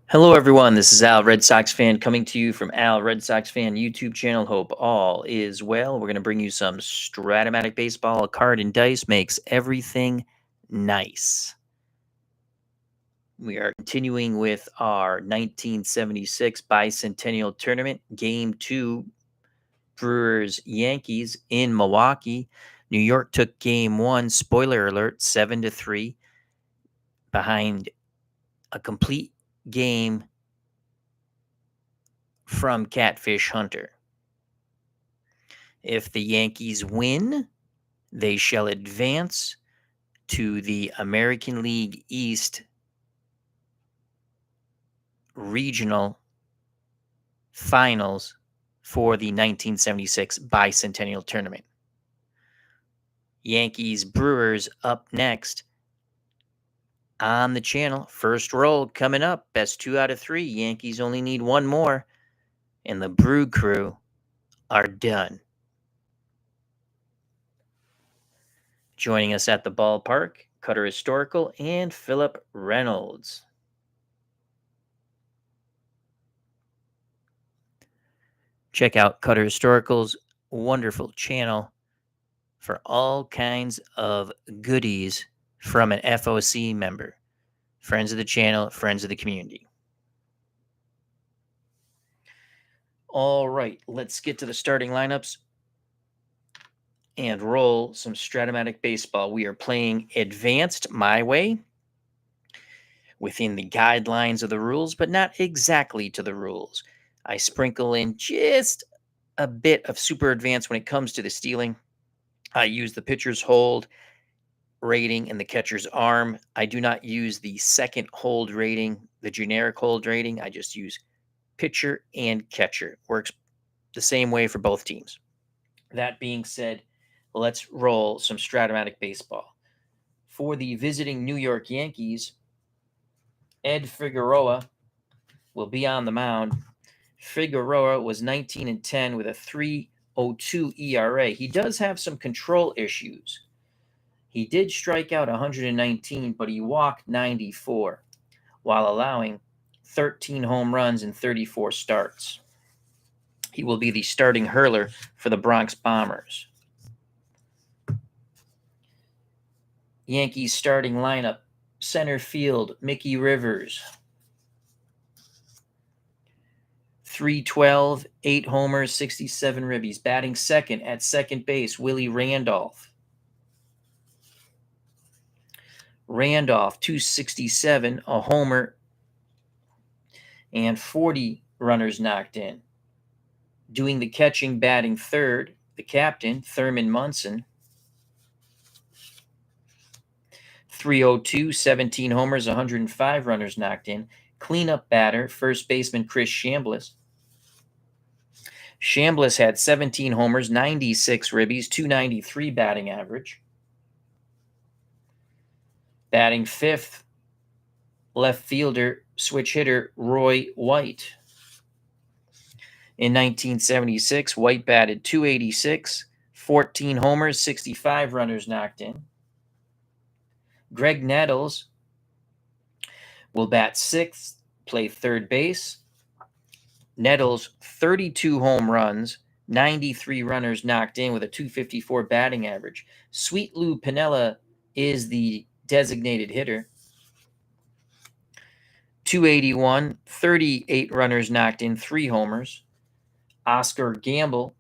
Hello, everyone. This is Al, Red Sox fan, coming to you from Al, Red Sox fan YouTube channel. Hope all is well. We're going to bring you some Stratomatic baseball. A card and dice makes everything nice. We are continuing with our 1976 Bicentennial Tournament, Game 2, Brewers Yankees in Milwaukee. New York took Game 1, spoiler alert, 7-3, behind a complete game from Catfish Hunter. If the Yankees win, they shall advance to the American League East Regional Finals for the 1976 Bicentennial Tournament. Yankees Brewers up next on the channel. First roll coming up. Best 2 out of 3. Yankees only need one more, and the Brew Crew are done. Joining us at the ballpark, Cutter Historical and Philip Reynolds. Check out Cutter Historical's wonderful channel for all kinds of goodies from an FOC member. Friends of the channel, friends of the community. All right, let's get to the starting lineups and roll some Stratomatic baseball. We are playing advanced my way within the guidelines of the rules, but not exactly to the rules. I sprinkle in just a bit of super advanced when it comes to the stealing. I use the pitcher's hold rating and the catcher's arm. I do not use the second hold rating, the generic hold rating. I just use pitcher and catcher. Works the same way for both teams. That being said, let's roll some Stratomatic baseball. For the visiting New York Yankees, Ed Figueroa will be on the mound. Figueroa was 19-10 with a 3.02 ERA. He does have some control issues. He did strike out 119, but he walked 94 while allowing 13 home runs in 34 starts. He will be the starting hurler for the Bronx Bombers. Yankees starting lineup, center field, Mickey Rivers. 312, 8 homers, 67 ribbies. Batting second at second base, Willie Randolph. Randolph, 267, a homer, and 40 runners knocked in. Doing the catching, batting third, the captain, Thurman Munson. 302, 17 homers, 105 runners knocked in. Cleanup batter, first baseman Chris Chambliss. Chambliss had 17 homers, 96 ribbies, 293 batting average. Batting fifth, left fielder, switch hitter Roy White. In 1976, White batted .286, 14 homers, 65 runners knocked in. Greg Nettles will bat sixth, play third base. Nettles, 32 home runs, 93 runners knocked in with a .254 batting average. Sweet Lou Piniella is the designated hitter. 281, 38 runners knocked in, 3 homers. Oscar Gamble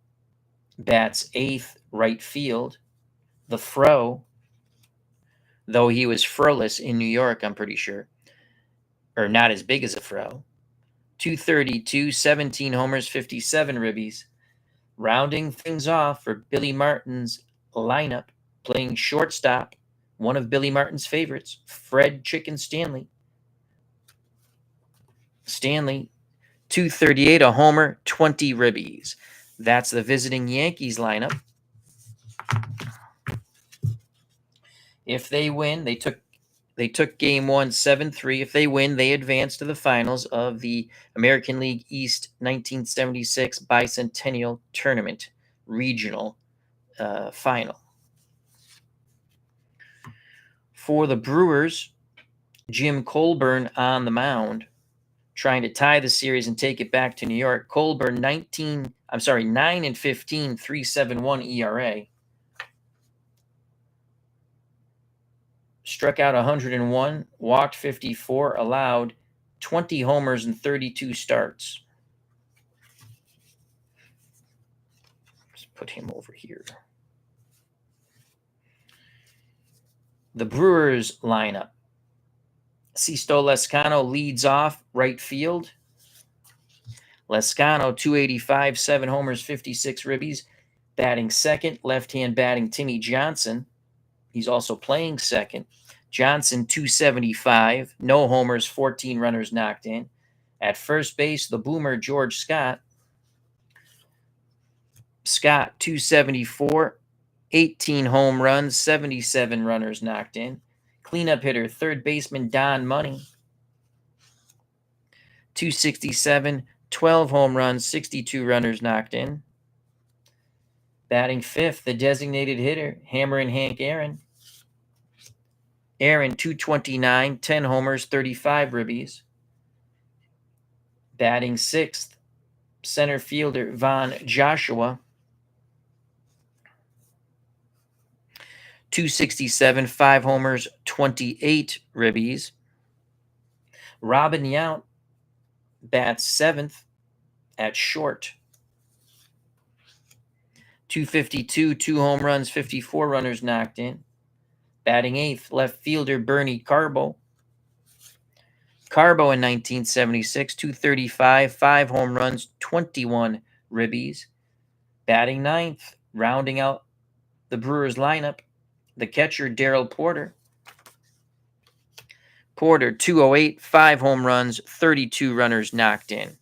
bats eighth, right field. The Fro, though he was Froless in New York, I'm pretty sure, or not as big as a Fro. 232, 17 homers, 57 ribbies. Rounding things off for Billy Martin's lineup, playing shortstop, one of Billy Martin's favorites, Fred Chicken Stanley. 238, a homer, 20 ribbies. That's the visiting Yankees lineup. If they win, they took game 1 7-3. If they win, they advance to the finals of the American League East 1976 Bicentennial Tournament Regional Final. For the Brewers, Jim Colburn on the mound, trying to tie the series and take it back to New York. Colburn 9 and 15, 3.71 ERA. Struck out 101, walked 54, allowed 20 homers and 32 starts. Let's put him over here. The Brewers lineup. Sisto Lescano leads off right field. Lescano, 285, 7 homers, 56 ribbies. Batting second, left-hand batting Timmy Johnson. He's also playing second. Johnson, 275, no homers, 14 runners knocked in. At first base, the boomer George Scott. Scott, 274, 18 home runs, 77 runners knocked in. Cleanup hitter, third baseman Don Money, 267, 12 home runs, 62 runners knocked in. Batting fifth, the designated hitter, Hammerin' Hank Aaron. Aaron, 229, 10 homers, 35 ribbies. Batting sixth, center fielder Von Joshua, 267, 5 homers, 28 ribbies. Robin Yount bats seventh at short, 252, 2 home runs, 54 runners knocked in. Batting eighth, left fielder Bernie Carbo. Carbo in 1976, 235, 5 home runs, 21 ribbies. Batting ninth, rounding out the Brewers lineup, the catcher Darrell Porter. Porter, 208, 5 home runs, 32 runners knocked in.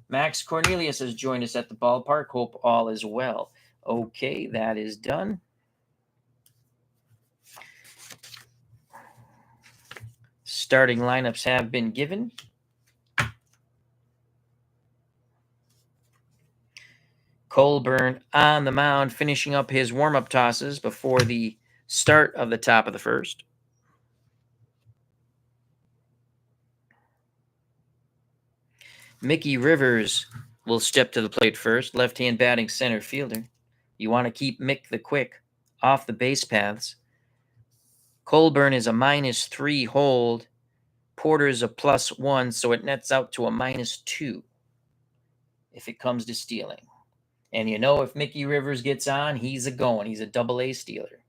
Max Cornelius has joined us at the ballpark. Hope all is well. Okay, that is done. Starting lineups have been given. Colburn on the mound, finishing up his warm-up tosses before the start of the top of the first. Mickey Rivers will step to the plate first, left-hand batting center fielder. You want to keep Mick the Quick off the base paths. Colburn is a -3 hold. Porter is a +1, so it nets out to a -2 if it comes to stealing. And you know, if Mickey Rivers gets on, he's a going. He's a AA stealer.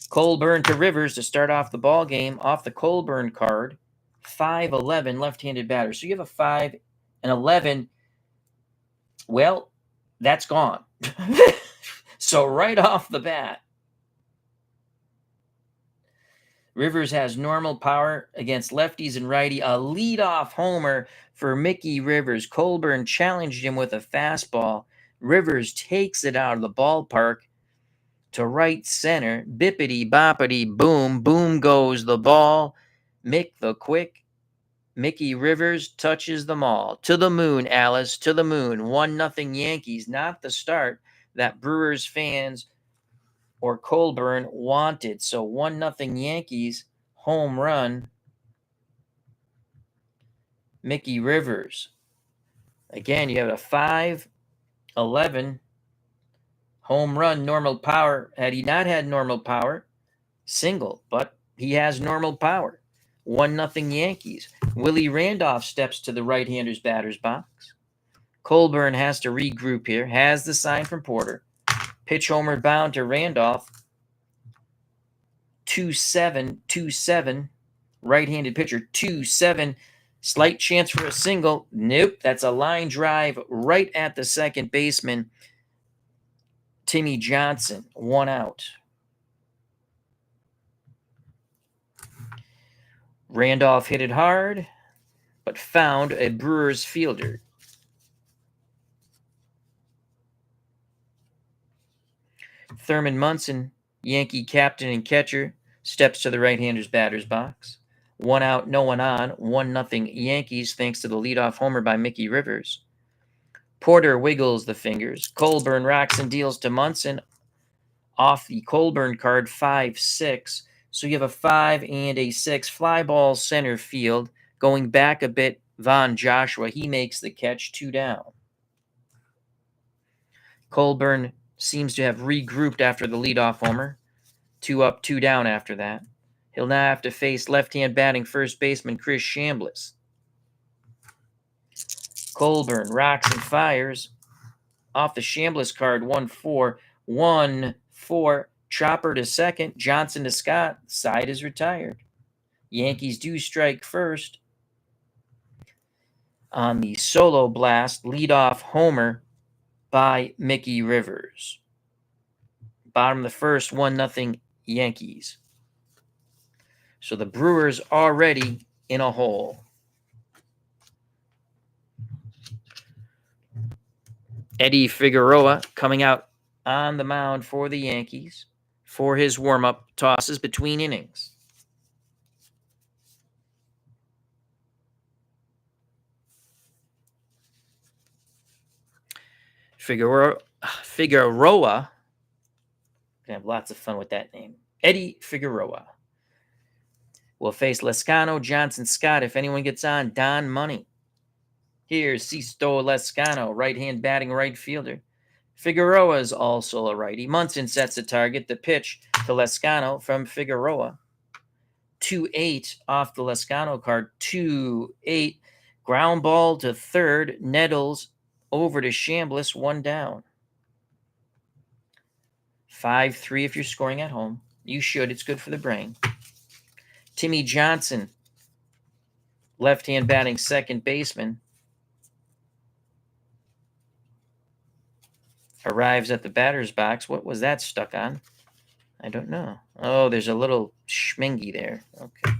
Colburn to Rivers to start off the ball game. Off the Colburn card, 5'11", left-handed batter. So you have a 5 and 11. Well, that's gone. So right off the bat, Rivers has normal power against lefties and righty. A leadoff homer for Mickey Rivers. Colburn challenged him with a fastball. Rivers takes it out of the ballpark to right center. Bippity boppity boom. Boom goes the ball. Mick the Quick. Mickey Rivers touches them all. To the moon, Alice. To the moon. 1-0 Yankees. Not the start that Brewers fans or Colburn wanted. So 1-0 Yankees, home run, Mickey Rivers. Again, you have a 5-11 home run, normal power. Had he not had normal power, single, but he has normal power. 1-0 Yankees. Willie Randolph steps to the right-hander's batter's box. Colburn has to regroup here, has the sign from Porter. Pitch homer bound to Randolph. 2-7, right-handed pitcher, 2-7. Slight chance for a single. Nope, that's a line drive right at the second baseman, Timmy Johnson. 1 out. Randolph hit it hard, but found a Brewers fielder. Thurman Munson, Yankee captain and catcher, steps to the right-hander's batter's box. 1 out, no one on. 1-0 Yankees thanks to the leadoff homer by Mickey Rivers. Porter wiggles the fingers. Colburn rocks and deals to Munson. off the Colburn card, 5-6. So you have a 5 and a 6. Fly ball center field. Going back a bit, Von Joshua. He makes the catch, 2 down. Colburn seems to have regrouped after the leadoff homer. 2 up, 2 down after that. He'll now have to face left-hand batting first baseman Chris Chambliss. Colburn rocks and fires off the Chambliss card, 1-4. 1-4. Chopper to second. Johnson to Scott. Side is retired. Yankees do strike first. On the solo blast, leadoff homer by Mickey Rivers. Bottom of the first, 1-0 Yankees. So the Brewers already in a hole. Eddie Figueroa coming out on the mound for the Yankees for his warm-up tosses between innings. Figueroa gonna have lots of fun with that name. Eddie Figueroa will face Lescano, Johnson, Scott. If anyone gets on, Don Money. Here's Sisto Lescano, right-hand batting right fielder. Figueroa is also a righty. Munson sets the target. The pitch to Lescano from Figueroa. 2-8 off the Lescano card. 2-8. Ground ball to third. Nettles over to Chambliss, 1 down. 5-3 if you're scoring at home. You should. It's good for the brain. Timmy Johnson, left-hand batting second baseman, arrives at the batter's box. What was that stuck on? I don't know. Oh, there's a little schmingy there. Okay.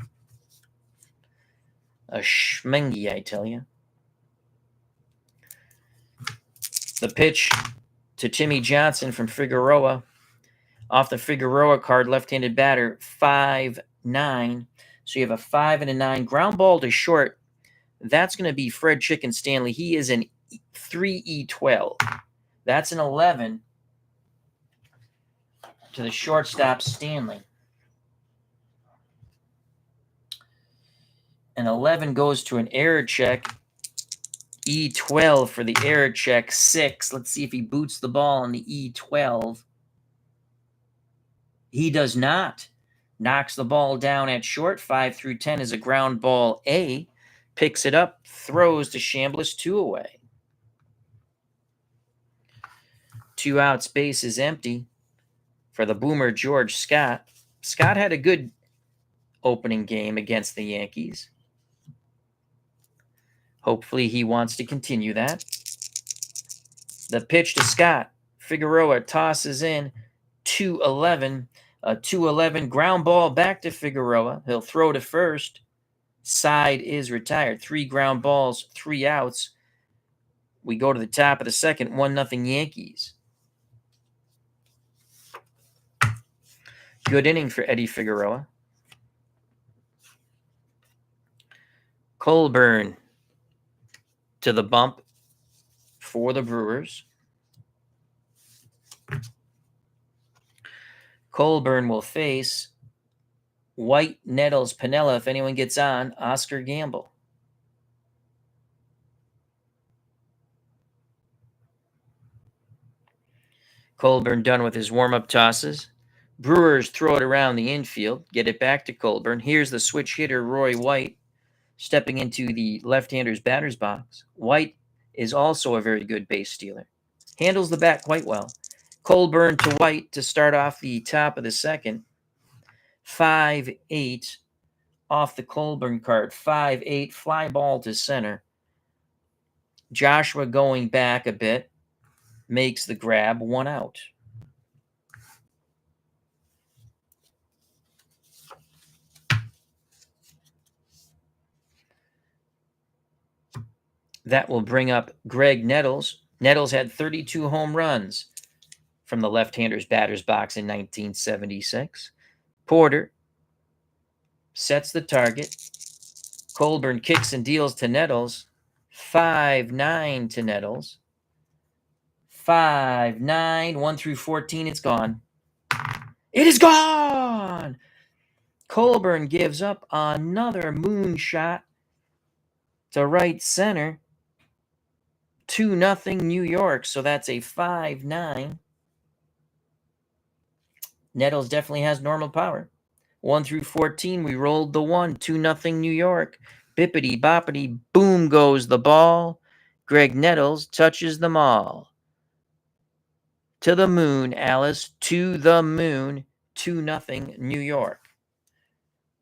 A schmingy, I tell you. The pitch to Timmy Johnson from Figueroa. Off the Figueroa card, left-handed batter, 5-9. So you have a 5 and a 9. Ground ball to short. That's going to be Fred Chicken Stanley. He is an 3E12. That's an 11 to the shortstop, Stanley. An 11 goes to an error check. E12 for the error check, 6. Let's see if he boots the ball on the E12. He does not. Knocks the ball down at short. 5 through 10 is a ground ball A. Picks it up, throws to Chambliss, 2 away. 2 outs, base is empty for the boomer George Scott. Scott had a good opening game against the Yankees. Hopefully he wants to continue that. The pitch to Scott. Figueroa tosses in, 2-11. A 2-11 ground ball back to Figueroa. He'll throw to first. Side is retired. 3 ground balls, 3 outs. We go to the top of the second, 1-0 Yankees. Good inning for Eddie Figueroa. Colburn to the bump for the Brewers. Colburn will face White, Nettles, Piniella. If anyone gets on, Oscar Gamble. Colburn done with his warm-up tosses. Brewers throw it around the infield, get it back to Colburn. Here's the switch hitter, Roy White, stepping into the left-hander's batter's box. White is also a very good base stealer. Handles the bat quite well. Colburn to White to start off the top of the second. 5-8 off the Colburn card. 5-8, fly ball to center. Joshua going back a bit, makes the grab, 1 out. That will bring up Greg Nettles. Nettles had 32 home runs from the left-hander's batter's box in 1976. Porter sets the target. Colburn kicks and deals to Nettles. 5-9 to Nettles. 5-9, 1 through 14, it's gone. It is gone! Colburn gives up another moonshot to right center. 2-0 New York, so that's a 5-9. Nettles definitely has normal power. 1 through 14, we rolled the 1. 2-0 New York. Bippity boppity, boom goes the ball. Greg Nettles touches them all. To the moon, Alice. To the moon. 2-0 New York.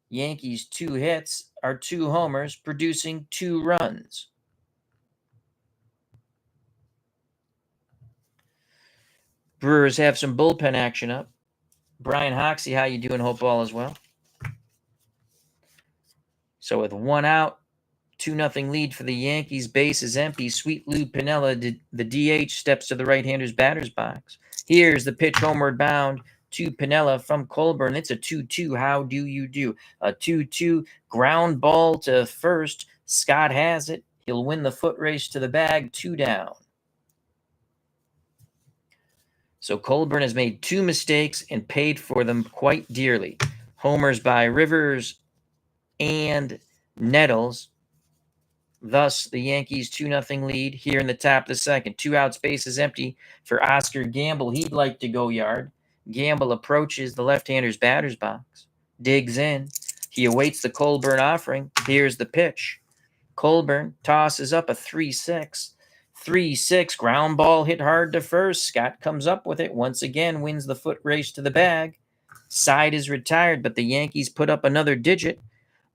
Yankees 2 hits are 2 homers, producing 2 runs. Brewers have some bullpen action up. Brian Hoxie, how you doing? Hope all is well. So with 1 out, 2-0 lead for the Yankees. Base is empty. Sweet Lou Piniella, the DH, steps to the right-hander's batter's box. Here's the pitch homeward bound to Piniella from Colburn. It's a 2-2. How do you do? A 2-2 ground ball to first. Scott has it. He'll win the foot race to the bag. 2 down. So Colburn has made 2 mistakes and paid for them quite dearly. Homers by Rivers and Nettles. Thus, the Yankees 2-0 lead here in the top of the second. 2 outs, base is empty for Oscar Gamble. He'd like to go yard. Gamble approaches the left-hander's batter's box. Digs in. He awaits the Colburn offering. Here's the pitch. Colburn tosses up a 3-6. 3-6, ground ball hit hard to first. Scott comes up with it. Once again, wins the foot race to the bag. Side is retired, but the Yankees put up another digit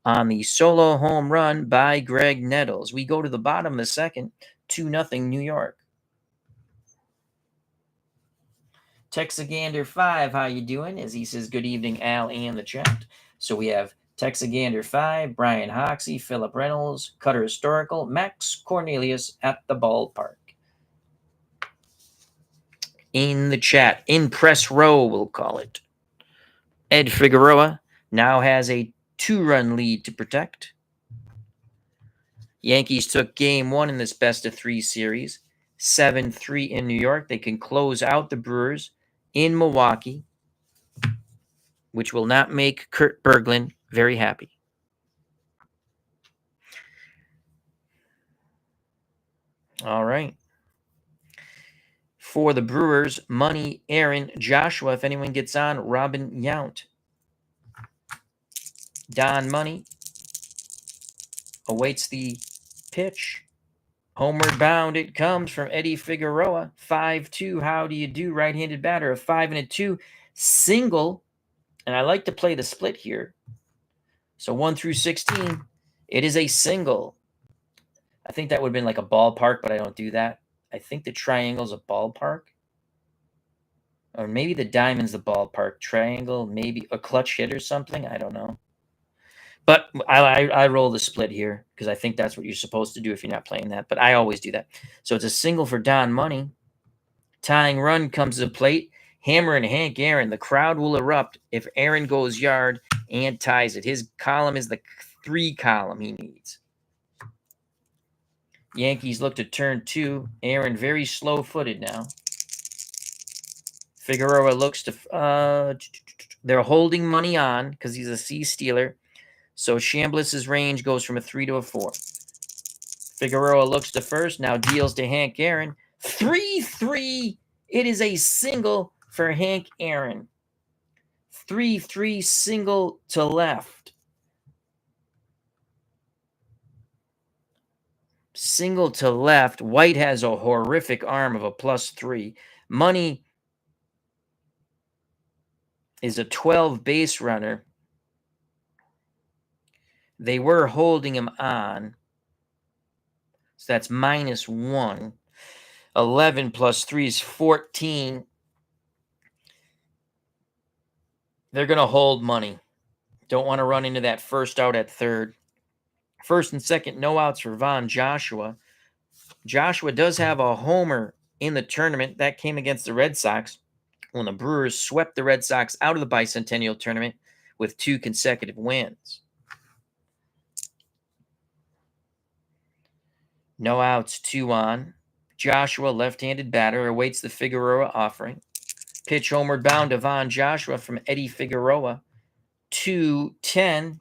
on the solo home run by Greg Nettles. We go to the bottom of the second, 2-0 New York. Texagander 5, how you doing? As he says, good evening, Al and the chat. So we have Texagander 5, Brian Hoxie, Philip Reynolds, Cutter Historical, Max Cornelius at the ballpark. In the chat, in press row, we'll call it. Ed Figueroa now has a 2-run lead to protect. Yankees took game 1 in this best-of-3 series, 7-3 in New York. They can close out the Brewers in Milwaukee, which will not make Kurt Berglund very happy. All right. For the Brewers, Money, Aaron, Joshua, if anyone gets on, Robin Yount. Don Money awaits the pitch. Homeward bound it comes from Eddie Figueroa. 5-2. How do you do? Right-handed batter. A 5 and a 2. Single. And I like to play the split here. So 1 through 16. It is a single. I think that would have been like a ballpark, but I don't do that. I think the triangle's a ballpark. Or maybe the diamond's the ballpark. Triangle, maybe a clutch hit or something. I don't know. But I roll the split here because I think that's what you're supposed to do if you're not playing that. But I always do that. So it's a single for Don Money. Tying run comes to the plate. Hammer and Hank Aaron. The crowd will erupt if Aaron goes yard and ties it. His column is the 3 column he needs. Yankees look to turn 2. Aaron very slow-footed now. Figueroa looks to... they're holding Money on because he's a C-stealer. So Chambliss's range goes from a 3 to a 4. Figueroa looks to first, now deals to Hank Aaron. 3-3. It is a single for Hank Aaron. 3-3 single to left. Single to left. White has a horrific arm of a +3. Money is a 12 base runner. They were holding him on. So that's -1. 11 plus 3 is 14. They're going to hold Money. Don't want to run into that first out at third. First and second, no outs for Von Joshua. Joshua does have a homer in the tournament. That came against the Red Sox when the Brewers swept the Red Sox out of the Bicentennial tournament with 2 consecutive wins. No outs, 2 on. Joshua, left-handed batter, awaits the Figueroa offering. Pitch homeward bound to Von Joshua from Eddie Figueroa. 2-10.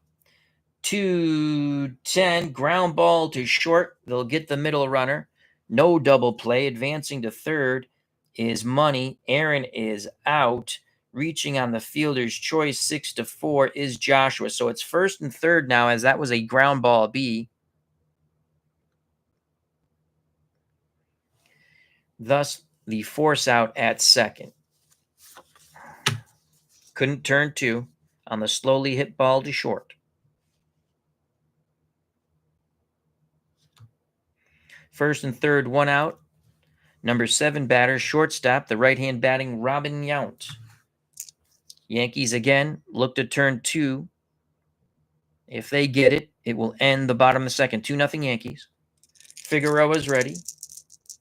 2-10. Ground ball to short. They'll get the middle runner. No double play. Advancing to third is Money. Aaron is out. Reaching on the fielder's choice, 6-4 is Joshua. So it's first and third now, as that was a ground ball B. Thus, the force out at second. Couldn't turn two on the slowly hit ball to short. First and third, one out. Number 7 batter, shortstop, the right-hand batting Robin Yount. Yankees again look to turn two. If they get it, it will end the bottom of the second. 2-0 Yankees. Figueroa's ready.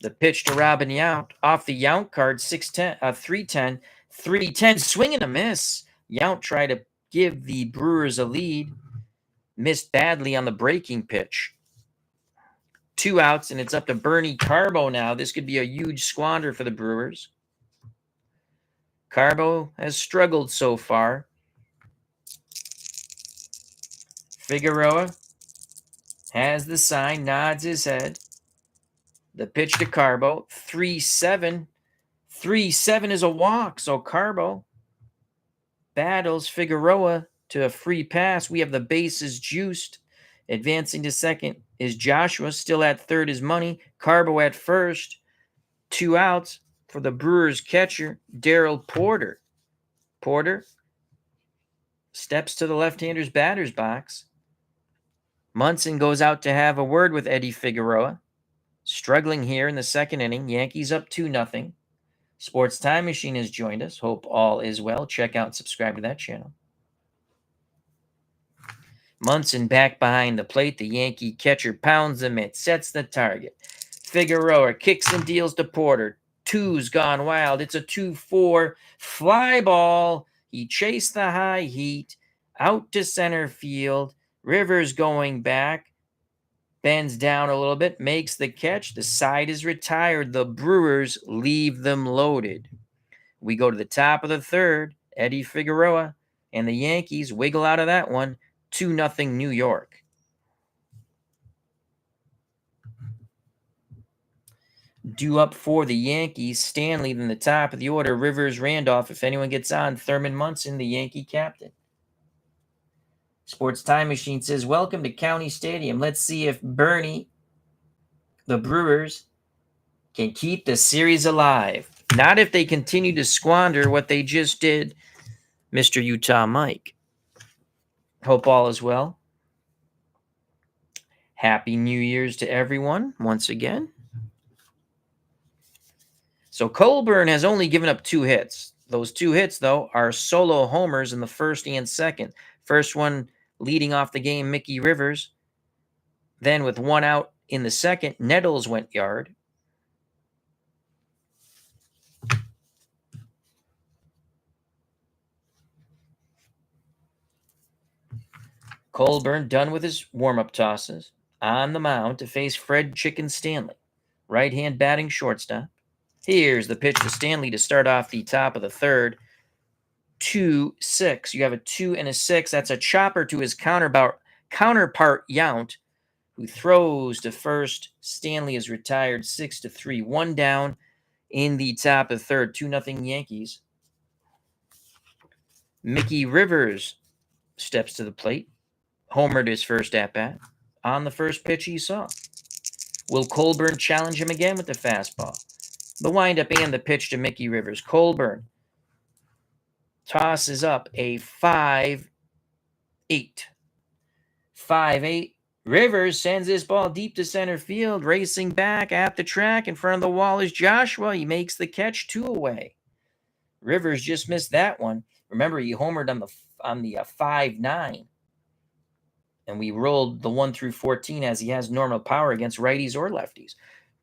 The pitch to Robin Yount. Off the Yount card, 3-10. 3-10. Swing and a miss. Yount tried to give the Brewers a lead. Missed badly on the breaking pitch. 2 outs, and it's up to Bernie Carbo now. This could be a huge squander for the Brewers. Carbo has struggled so far. Figueroa has the sign, nods his head. The pitch to Carbo, 3-7. 3-7 is a walk, so Carbo battles Figueroa to a free pass. We have the bases juiced. Advancing to second is Joshua. Still at third is Money. Carbo at first. 2 outs for the Brewers catcher, Darryl Porter. Porter steps to the left-hander's batter's box. Munson goes out to have a word with Eddie Figueroa. Struggling here in the second inning. Yankees up 2-0. Sports Time Machine has joined us. Hope all is well. Check out and subscribe to that channel. Munson back behind the plate. The Yankee catcher pounds the mitt, sets the target. Figueroa kicks and deals to Porter. 2's gone wild. It's a 2-4 fly ball. He chased the high heat out to center field. Rivers going back. Bends down a little bit, makes the catch. The side is retired. The Brewers leave them loaded. We go to the top of the third. Eddie Figueroa and the Yankees wiggle out of that one. 2-0 New York. Due up for the Yankees, Stanley in the top of the order. Rivers, Randolph. If anyone gets on, Thurman Munson, the Yankee captain. Sports Time Machine says, welcome to County Stadium. Let's see if Bernie, the Brewers, can keep the series alive. Not if they continue to squander what they just did, Mr. Utah Mike. Hope all is well. Happy New Year's to everyone once again. So Colburn has only given up 2 hits. Those 2 hits, though, are solo homers in the first and second. First one leading off the game, Mickey Rivers. Then with 1 out in the second, Nettles went yard. Colburn done with his warm-up tosses. On the mound to face Fred Chicken Stanley. Right-hand batting shortstop. Here's the pitch to Stanley to start off the top of the third. 2-6. You have a 2 and a 6. That's a chopper to his counterpart Yount, who throws to first. Stanley is retired 6-3. 1 down in the top of the third. 2-0 Yankees. Mickey Rivers steps to the plate. Homered his first at-bat. On the first pitch he saw. Will Colburn challenge him again with the fastball? The windup and the pitch to Mickey Rivers. Colburn tosses up a 5-8. 5-8. Rivers sends this ball deep to center field. Racing back at the track in front of the wall is Joshua. He makes the catch, 2 away. Rivers just missed that one. Remember, he homered on the 5-9. And we rolled the 1 through 14 as he has normal power against righties or lefties.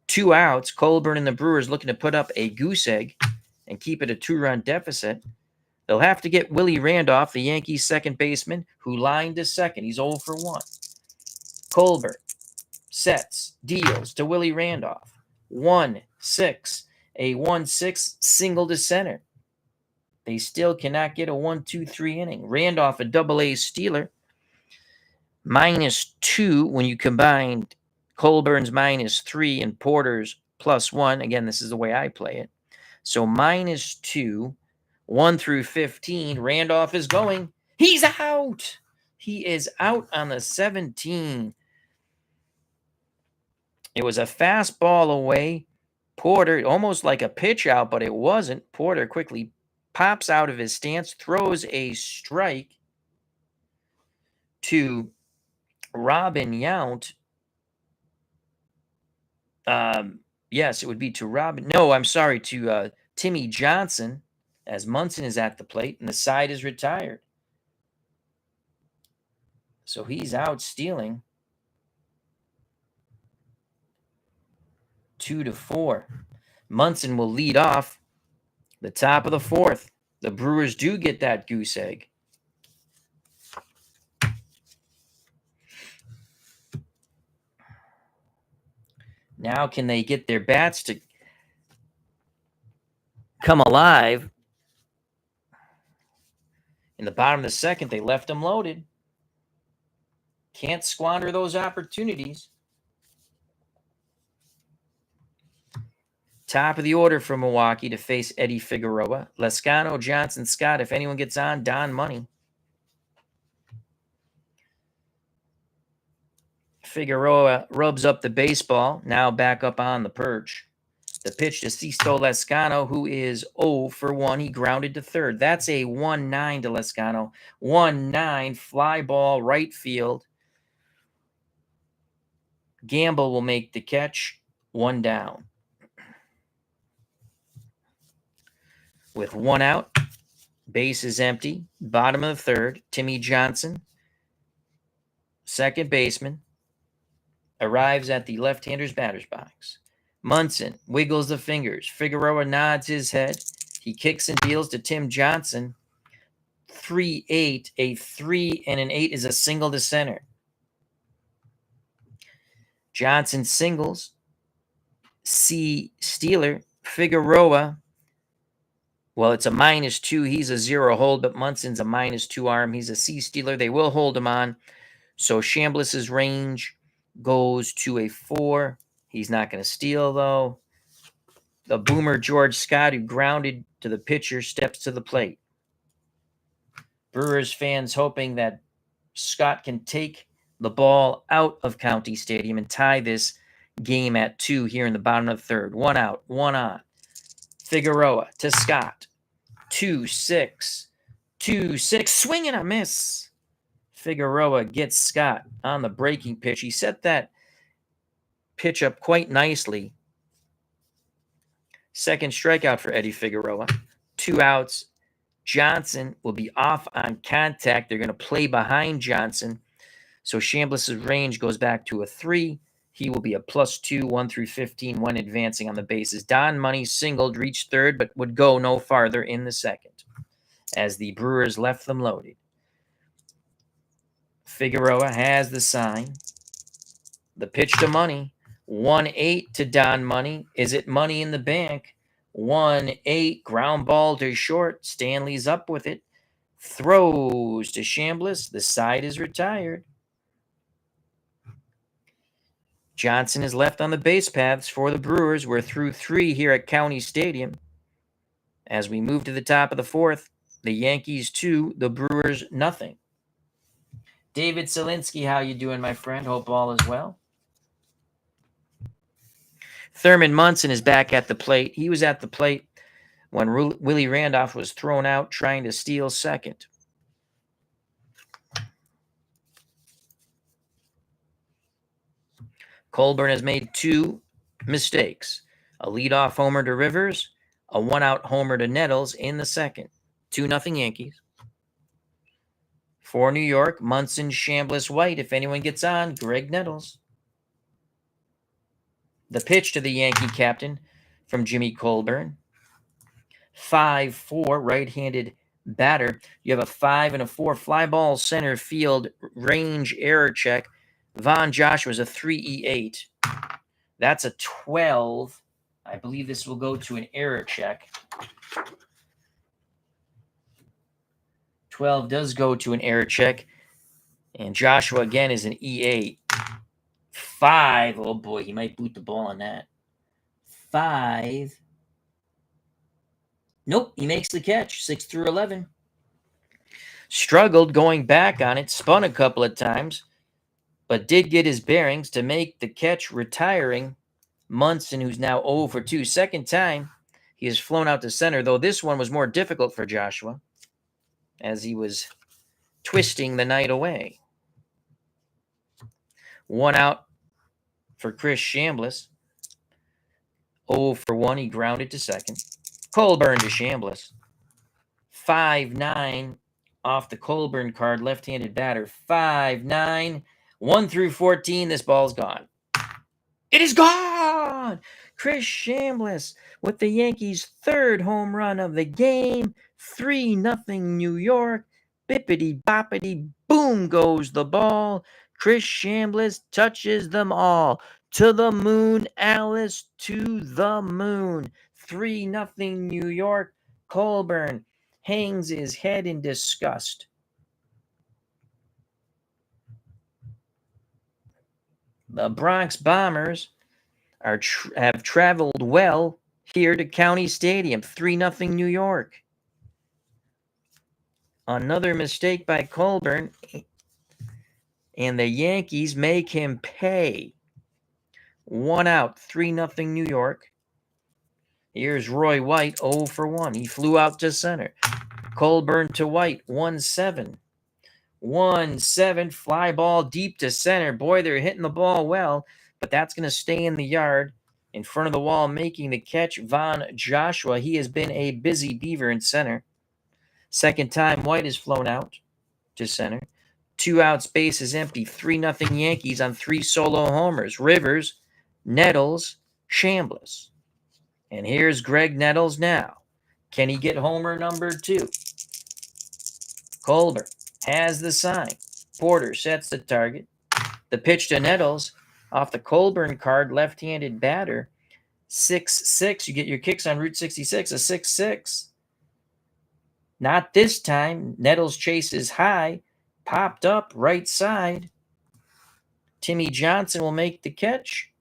2 outs. Colburn and the Brewers looking to put up a goose egg and keep it a 2-run deficit. They'll have to get Willie Randolph, the Yankees' second baseman, who lined to second. He's 0 for 1. Colburn sets, deals to Willie Randolph. 1-6. A 1-6 single to center. They still cannot get a 1-2-3 inning. Randolph, a double-A stealer. -2 when you combine Colburn's -3 and Porter's +1. Again, this is the way I play it. So -2, 1 through 15. Randolph is going. He's out. He is out on the 17. It was a fastball away. Porter, almost like a pitch out, but it wasn't. Porter quickly pops out of his stance, throws a strike to Robin Yount. Yes, it would be to Robin. No, I'm sorry, to Timmy Johnson, as Munson is at the plate and the side is retired. So he's out stealing. 2-4. Munson will lead off the top of the 4th. The Brewers do get that goose egg. Now can they get their bats to come alive? In the bottom of the 2nd, they left them loaded. Can't squander those opportunities. Top of the order for Milwaukee to face Eddie Figueroa. Lescano, Johnson, Scott. If anyone gets on, Don Money. Figueroa rubs up the baseball. Now back up on the perch. The pitch to Sisto Lescano, who is 0 for 1. He grounded to third. That's a 1-9 to Lescano. 1-9, fly ball, right field. Gamble will make the catch. 1 down. With 1 out, base is empty. Bottom of the 3rd, Timmy Johnson, second baseman, arrives at the left-hander's batter's box. Munson wiggles the fingers. Figueroa nods his head. He kicks and deals to Tim Johnson. 3-8. A 3 and an 8 is a single to center. Johnson singles. C stealer. Figueroa. Well, it's a -2. He's a 0 hold, but Munson's a -2 arm. He's a C stealer. They will hold him on. So Chambliss's range goes to a 4. He's not going to steal, though. The boomer, George Scott, who grounded to the pitcher, steps to the plate. Brewers fans hoping that Scott can take the ball out of County Stadium and tie this game at 2 here in the bottom of the 3rd. 1 out, 1 on. Figueroa to Scott. 2-6. 2-6. Swing and a miss. Figueroa gets Scott on the breaking pitch. He set that pitch up quite nicely. Second strikeout for Eddie Figueroa. 2 outs. Johnson will be off on contact. They're going to play behind Johnson. So Chambliss's range goes back to a 3. He will be a +2, 1 through 15 when advancing on the bases. Don Money singled, reached third, but would go no farther in the 2nd as the Brewers left them loaded. Figueroa has the sign. The pitch to Money. 1-8 to Don Money. Is it money in the bank? 1-8. Ground ball to short. Stanley's up with it. Throws to Chambliss. The side is retired. Johnson is left on the base paths for the Brewers. We're through 3 here at County Stadium. As we move to the top of the 4th, the Yankees 2, the Brewers nothing. David Selinsky, how you doing, my friend? Hope all is well. Thurman Munson is back at the plate. He was at the plate when Willie Randolph was thrown out trying to steal second. Colburn has made 2 mistakes. A leadoff homer to Rivers, a 1-out homer to Nettles in the 2nd. 2-0 Yankees. For New York, Munson, Chambliss, White. If anyone gets on, Greg Nettles. The pitch to the Yankee captain from Jimmy Colburn. 5-4, right-handed batter. You have a 5 and a 4 fly ball center field range error check. Von Joshua's a 3-8. That's a 12. I believe this will go to an error check. 12 does go to an error check. And Joshua again is an E8. 5. Oh boy, he might boot the ball on that. 5. Nope, he makes the catch. 6 through 11. Struggled going back on it, spun a couple of times, but did get his bearings to make the catch, retiring Munson, who's now 0 for 2. Second time he has flown out to center, though this one was more difficult for Joshua as he was twisting the night away. 1 out for Chris Chambliss. 0 for 1, he grounded to second. Colburn to Chambliss. 5-9 off the Colburn card, left-handed batter. 5-9. 1 through 14, this ball's gone. It is gone! Chris Chambliss with the Yankees' third home run of the game. 3-0 New York. Bippity-boppity, boom goes the ball. Chris Chambliss touches them all. To the moon, Alice, to the moon. 3-0 New York. Colburn hangs his head in disgust. The Bronx Bombers have traveled well here to County Stadium. 3-0 New York. Another mistake by Colburn, and the Yankees make him pay. 1 out, 3-0 New York. Here's Roy White, 0 for 1. He flew out to center. Colburn to White, 1-7. 1-7, fly ball deep to center. Boy, they're hitting the ball well, but that's going to stay in the yard in front of the wall, making the catch. Von Joshua, he has been a busy beaver in center. Second time White is flown out to center. 2 outs, base is empty. 3-0 Yankees on 3 solo homers. Rivers, Nettles, Chambliss. And here's Greg Nettles now. Can he get homer number 2? Colburn has the sign. Porter sets the target. The pitch to Nettles off the Colburn card, left-handed batter. 6-6. You get your kicks on Route 66, a 6-6. Not this time. Nettles chases high. Popped up right side. Timmy Johnson will make the catch.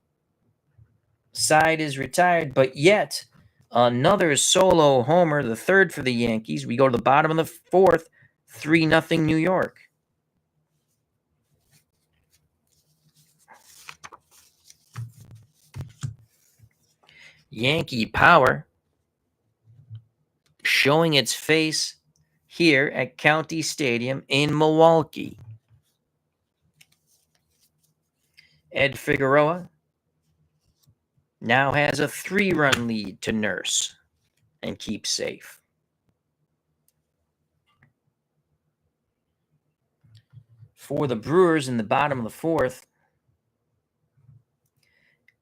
Side is retired, but yet another solo homer, the third for the Yankees. We go to the bottom of the 4th. 3-0 New York. Yankee power showing its face here at County Stadium in Milwaukee. Ed Figueroa now has a 3-run lead to nurse and keep safe. For the Brewers in the bottom of the 4th,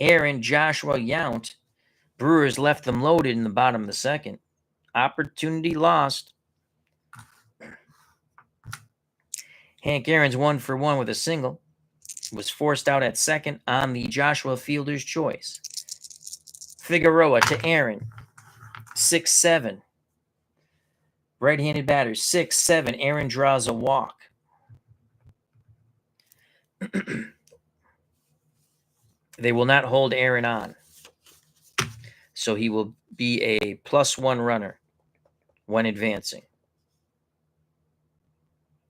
Aaron Joshua Yount. Brewers left them loaded in the bottom of the 2nd. Opportunity lost. Hank Aaron's 1 for 1 with a single. Was forced out at second on the Joshua fielder's choice. Figueroa to Aaron. 6-7. Right-handed batter. 6-7. Aaron draws a walk. They will not hold Aaron on. So he will be a +1 runner when advancing.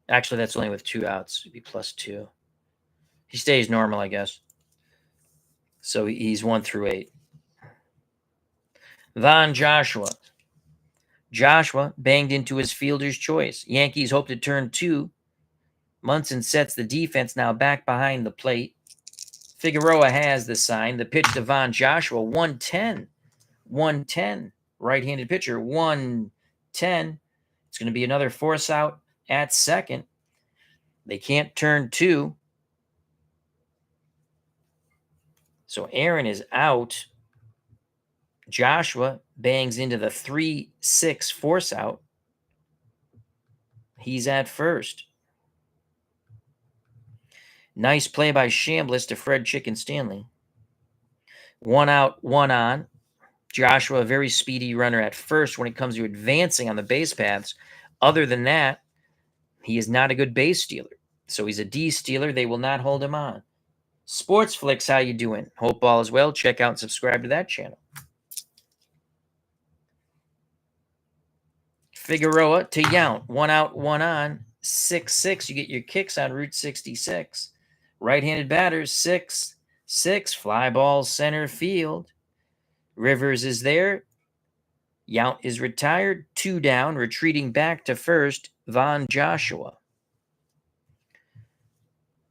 Actually, that's only with 2 outs. It'd be +2. He stays normal, I guess. So he's 1 through 8. Von Joshua. Joshua banged into his fielder's choice. Yankees hope to turn 2. Munson sets the defense now back behind the plate. Figueroa has the sign. The pitch to Von Joshua, 1-10. 1-10. Right-handed pitcher, 1-10. It's going to be another force out at second. They can't turn 2. So Aaron is out. Joshua bangs into the 3-6 force out. He's at first. Nice play by Chambliss to Fred Chicken Stanley. 1 out, 1 on. Joshua, a very speedy runner at first when it comes to advancing on the base paths. Other than that, He is not a good base stealer, so he's a D stealer. They will not hold him on. Sports Flicks, how you doing? Hope all is well. Check out and subscribe to that channel. Figueroa to Yount. 1 out, 1 on. 6-6. You get your kicks on Route 66. Right-handed batters, 6-6. Fly ball center field. Rivers is there. Yount is retired. 2 down. Retreating back to first, Von Joshua.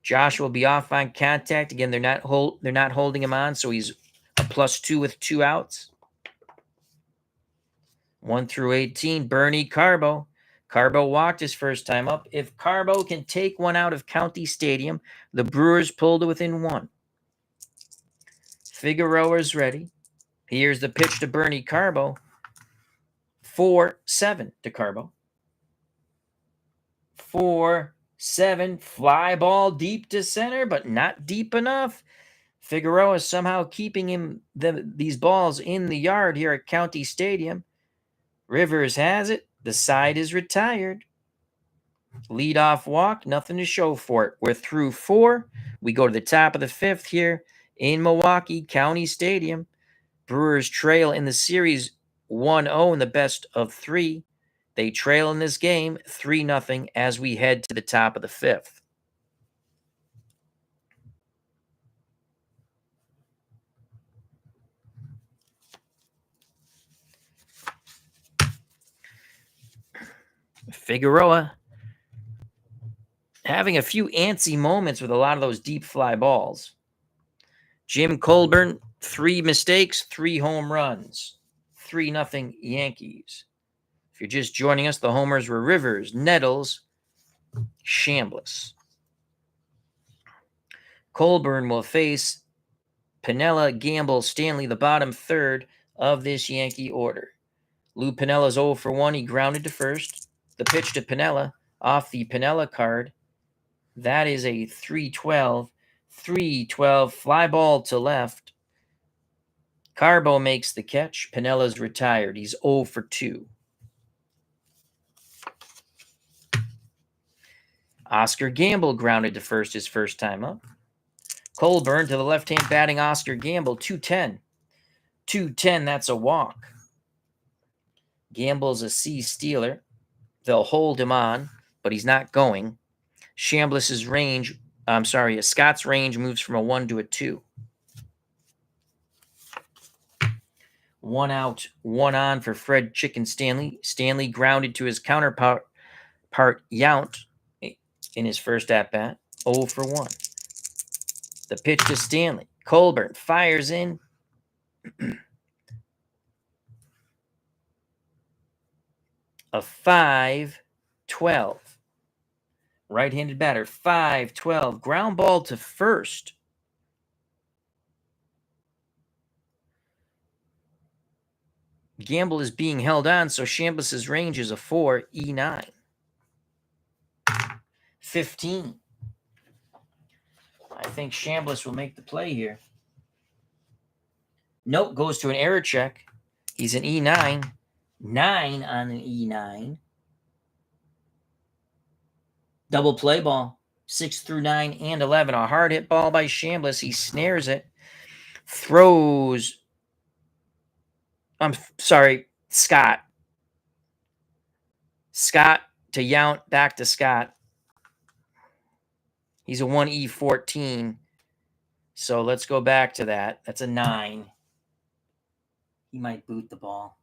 Joshua will be off on contact. Again, they're not holding him on, so he's a +2 with 2 outs. 1 through 18, Bernie Carbo. Carbo walked his first time up. If Carbo can take one out of County Stadium, the Brewers pull to within 1. Figueroa's ready. Here's the pitch to Bernie Carbo. 4-7 to Carbo. 4-7. Fly ball deep to center, but not deep enough. Figueroa somehow keeping these balls in the yard here at County Stadium. Rivers has it. The side is retired. Leadoff walk, nothing to show for it. We're through 4. We go to the top of the 5th here in Milwaukee, County Stadium. Brewers trail in the series 1-0 in the best of 3. They trail in this game 3-0 as we head to the top of the 5th. Figueroa having a few antsy moments with a lot of those deep fly balls. Jim Colburn, 3 mistakes, 3 home runs. 3-0 Yankees. If you're just joining us, the homers were Rivers, Nettles, Chambliss. Colburn will face Piniella, Gamble, Stanley, the bottom third of this Yankee order. Lou Piniella's 0 for 1. He grounded to first. The pitch to Piniella off the Piniella card. That is a 3-12. 3-12. Fly ball to left. Carbo makes the catch. Piniella's retired. He's 0 for 2. Oscar Gamble grounded to first his first time up. Colburn to the left-hand batting Oscar Gamble. 2-10. 2-10. That's a walk. Gamble's a C stealer. They'll hold him on, but he's not going. Chambliss's range, Scott's range moves from a 1 to a 2. 1 out, 1 on for Fred Chicken Stanley. Stanley grounded to his counterpart Yount in his first at-bat. 0 for 1. The pitch to Stanley. Colburn fires in. A 5-12. Right-handed batter, 5-12. Ground ball to first. Gamble is being held on, so Chambliss's range is a 4, E9. 15. I think Chambliss will make the play here. Nope, goes to an error check. He's an E9. 9 on an E9. Double play ball. 6 through 9 and 11. A hard hit ball by Chambliss. He snares it. Throws. I'm sorry, Scott. Scott to Yount, back to Scott. He's a 1E14. So let's go back to that. That's a 9. He might boot the ball.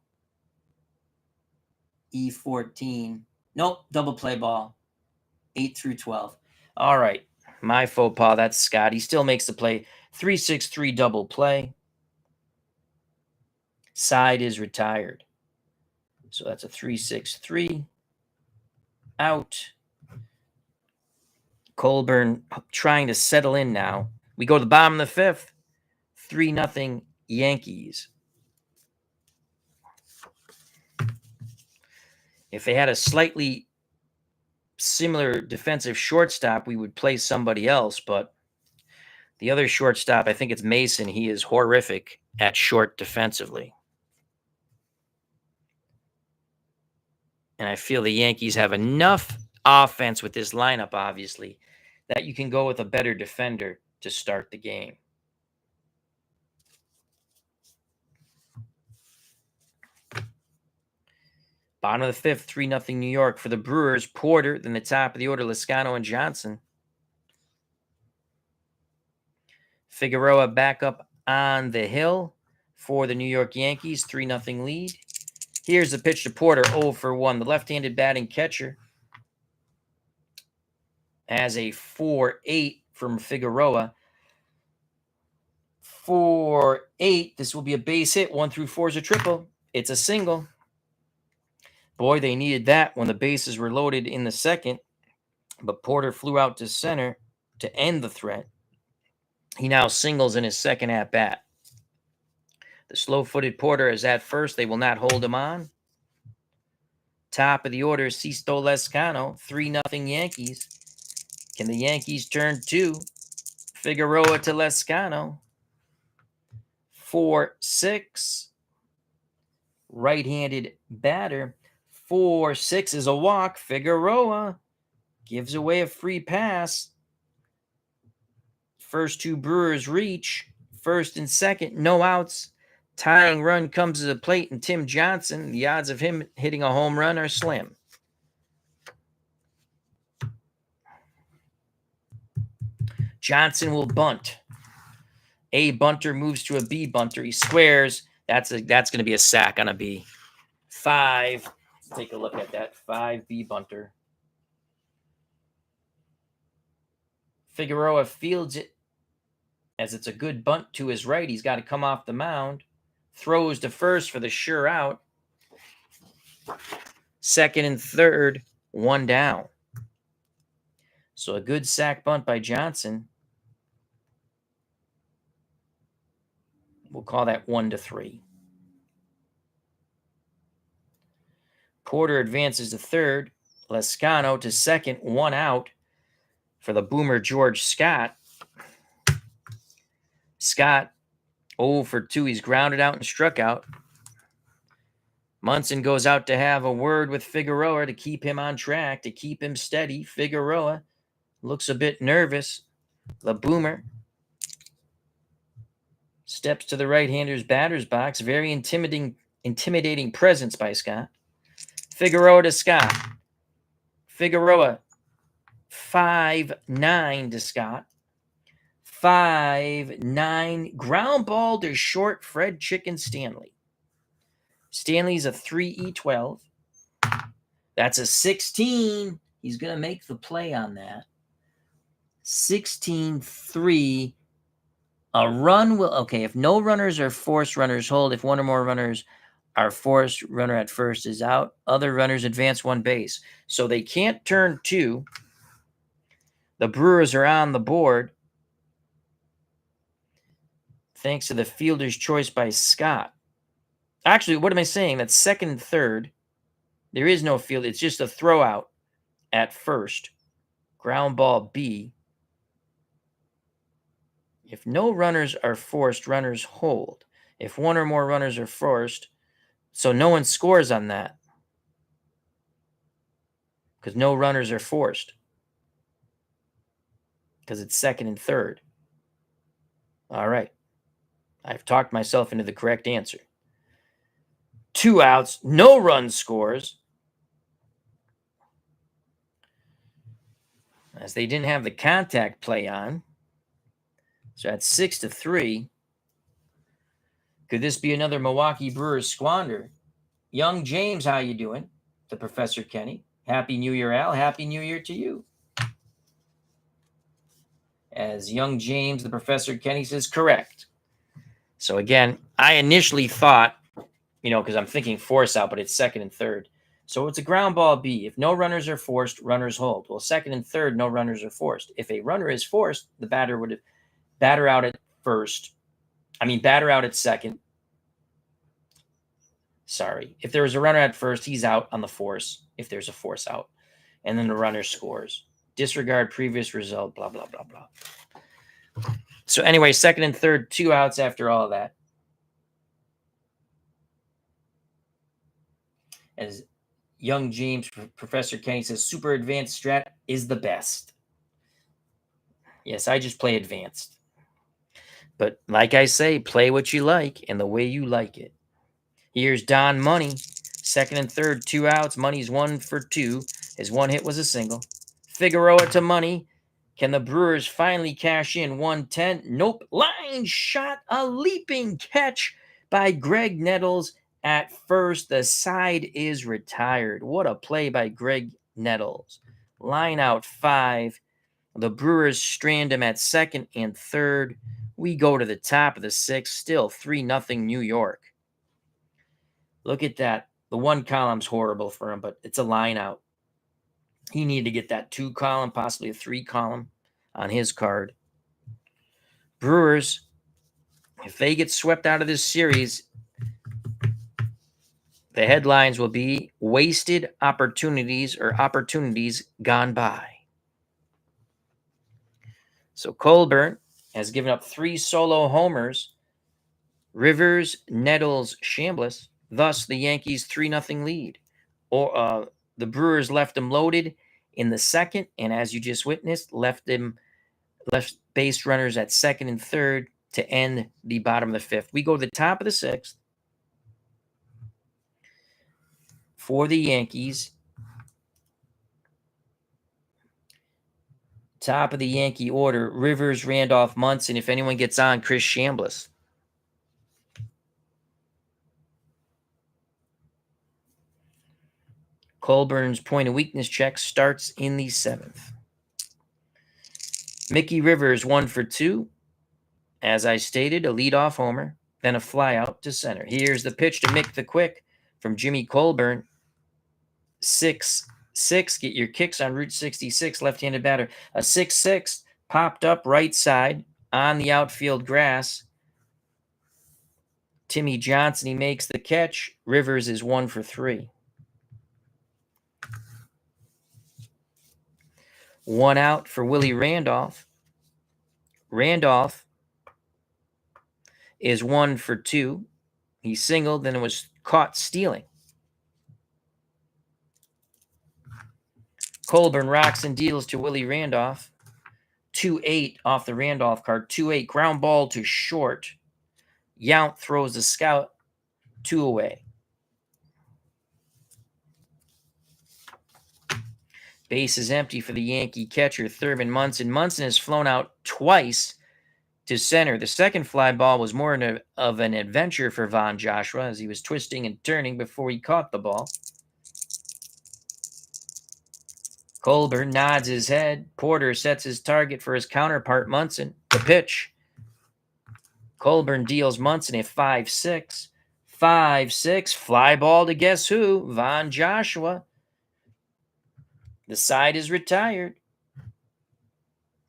E14. Nope, double play ball. 8 through 12. All right, my faux pas. That's Scott. He still makes the play. 3-6-3 double play. Side is retired. So that's a 3-6-3. Out. Colburn trying to settle in now. We go to the bottom of the 5th. 3-0 Yankees. If they had a slightly similar defensive shortstop, we would play somebody else. But the other shortstop, I think it's Mason. He is horrific at short defensively. And I feel the Yankees have enough offense with this lineup, obviously, that you can go with a better defender to start the game. Bottom of the fifth, 3-0 New York for the Brewers. Porter, then the top of the order, Lezcano and Johnson. Figueroa back up on the hill for the New York Yankees, 3-0 lead. Here's the pitch to Porter, 0 for 1. The left-handed batting catcher has a 4-8 from Figueroa. 4-8. This will be a base hit. 1 through 4 is a triple. It's a single. Boy, they needed that when the bases were loaded in the second. But Porter flew out to center to end the threat. He now singles in his second at-bat. The slow-footed Porter is at first. They will not hold him on. Top of the order, Sisto Lezcano, 3-0 Yankees. Can the Yankees turn 2? Figueroa to Lezcano. 4-6. Right-handed batter. 4-6 is a walk. Figueroa gives away a free pass. First two Brewers reach. First and second, no outs. Tying run comes to the plate, and Tim Johnson, the odds of him hitting a home run are slim. Johnson will bunt. A bunter moves to a B bunter. He squares. That's going to be a sack on a B. 5. Let's take a look at that. 5 B bunter. Figueroa fields it as it's a good bunt to his right. He's got to come off the mound. Throws to first for the sure out. Second and third, 1 down. So a good sack bunt by Johnson. We'll call that 1-3. Porter advances to third. Lezcano to second, 1 out for the boomer George Scott. Scott 0 for 2. He's grounded out and struck out. Munson goes out to have a word with Figueroa to keep him on track, to keep him steady. Figueroa looks a bit nervous. The boomer steps to the right-hander's batter's box. Very intimidating presence by Scott. Figueroa to Scott. Figueroa 5-9 to Scott. 5-9. Ground ball to short Fred Chicken Stanley. Stanley's a 3E12. That's a 16. He's going to make the play on that. 16-3. A run will... Okay, if no runners are forced, runners hold. If one or more runners are forced, runner at first is out. Other runners advance 1 base. So they can't turn 2. The Brewers are on the board, thanks to the fielder's choice by Scott. Actually, what am I saying? That's second and third. There is no field. It's just a throw out at first. Ground ball B. If no runners are forced, runners hold. If one or more runners are forced, so no one scores on that because no runners are forced because it's second and third. All right. I've talked myself into the correct answer. 2 outs, no run scores. As they didn't have the contact play on. So that's 6-3. Could this be another Milwaukee Brewers squander? Young James, how you doing? To Professor Kenny. Happy New Year, Al. Happy New Year to you. As young James, the Professor Kenny says, correct. So again, I initially thought, because I'm thinking force out, but it's second and third. So it's a ground ball B. If no runners are forced, runners hold. Well, second and third, no runners are forced. If a runner is forced, the batter would batter out at first. Batter out at second. Sorry. If there was a runner at first, he's out on the force, if there's a force out. And then the runner scores. Disregard previous result, blah, blah, blah, blah. So anyway, second and third, 2 outs after all that. As Young James, Professor Kenny says super advanced strat is the best. Yes, I just play advanced. But like I say, play what you like and the way you like it. Here's Don Money. Second and third, 2 outs. Money's 1 for 2. His one hit was a single. Figueroa to Money. Can the Brewers finally cash in 110? Nope. Line shot. A leaping catch by Greg Nettles at first. The side is retired. What a play by Greg Nettles. Line out 5. The Brewers strand him at second and third. We go to the top of the 6th. Still 3-0 New York. Look at that. The 1 column's horrible for him, but it's a line out. He needed to get that 2 column, possibly a 3 column on his card. Brewers, if they get swept out of this series, the headlines will be wasted opportunities or opportunities gone by. So Colburn has given up 3 solo homers. Rivers, Nettles, Chambliss. Thus, the Yankees' 3-0 lead. The Brewers left them loaded in the second, and as you just witnessed, left base runners at second and third to end the bottom of the 5th. We go to the top of the 6th. For the Yankees, top of the Yankee order, Rivers, Randolph, Munson. If anyone gets on, Chris Chambliss. Colburn's point of weakness check starts in the 7th. Mickey Rivers, 1 for 2. As I stated, a leadoff homer, then a flyout to center. Here's the pitch to Mick the Quick from Jimmy Colburn. 6-6. Get your kicks on Route 66, left-handed batter. A 6-6 popped up right side on the outfield grass. Timmy Johnson, he makes the catch. Rivers is 1 for 3. 1 out for Willie Randolph. Randolph is 1 for 2. He singled, then was caught stealing. Colburn rocks and deals to Willie Randolph. 2-8 off the Randolph card. 2-8 ground ball to short. Yount throws the scout 2 away. Base is empty for the Yankee catcher, Thurman Munson. Munson has flown out twice to center. The second fly ball was more of an adventure for Von Joshua as he was twisting and turning before he caught the ball. Colburn nods his head. Porter sets his target for his counterpart, Munson. The pitch. Colburn deals Munson a 5-6. 5-6. Fly ball to guess who? Von Joshua. The side is retired.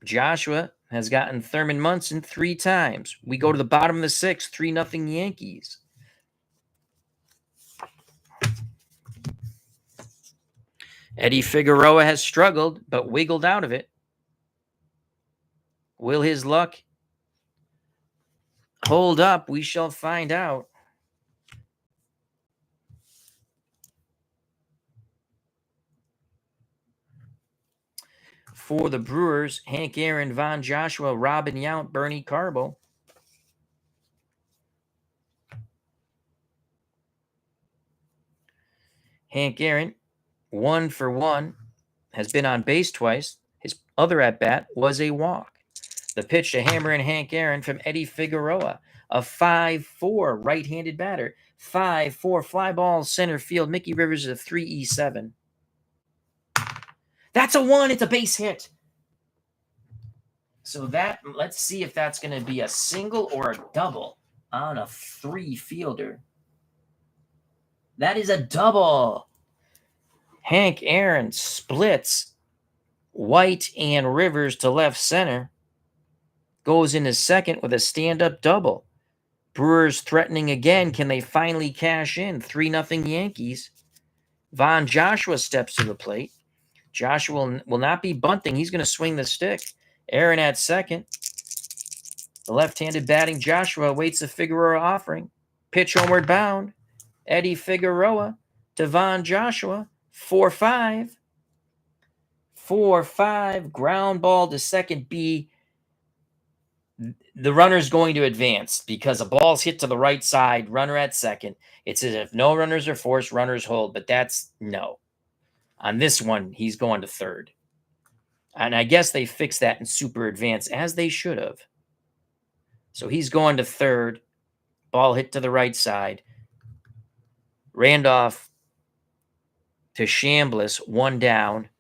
Joshua has gotten Thurman Munson 3 times. We go to the bottom of the 6th, 3-0 Yankees. Eddie Figueroa has struggled, but wiggled out of it. Will his luck hold up? We shall find out. For the Brewers, Hank Aaron, Von Joshua, Robin Yount, Bernie Carbo. Hank Aaron, 1 for 1, has been on base twice. His other at-bat was a walk. The pitch to Hammer and Hank Aaron from Eddie Figueroa, a 5-4 right-handed batter. 5-4 fly ball center field. Mickey Rivers is a 3-7. That's a 1. It's a base hit. So let's see if that's going to be a single or a double on a 3-fielder. That is a double. Hank Aaron splits White and Rivers to left center. Goes into second with a stand-up double. Brewers threatening again. Can they finally cash in? 3-0 Yankees. Von Joshua steps to the plate. Joshua will not be bunting. He's going to swing the stick. Aaron at second. The left-handed batting Joshua awaits the Figueroa offering. Pitch homeward bound. Eddie Figueroa to Von Joshua. 4-5. 4-5. Ground ball to second B. The runner's going to advance because a ball's hit to the right side, runner at second. It's as if no runners are forced, runners hold, but that's no. On this one, he's going to third. And I guess they fixed that in super advance, as they should have. So he's going to third. Ball hit to the right side. Randolph to Chambliss, one down.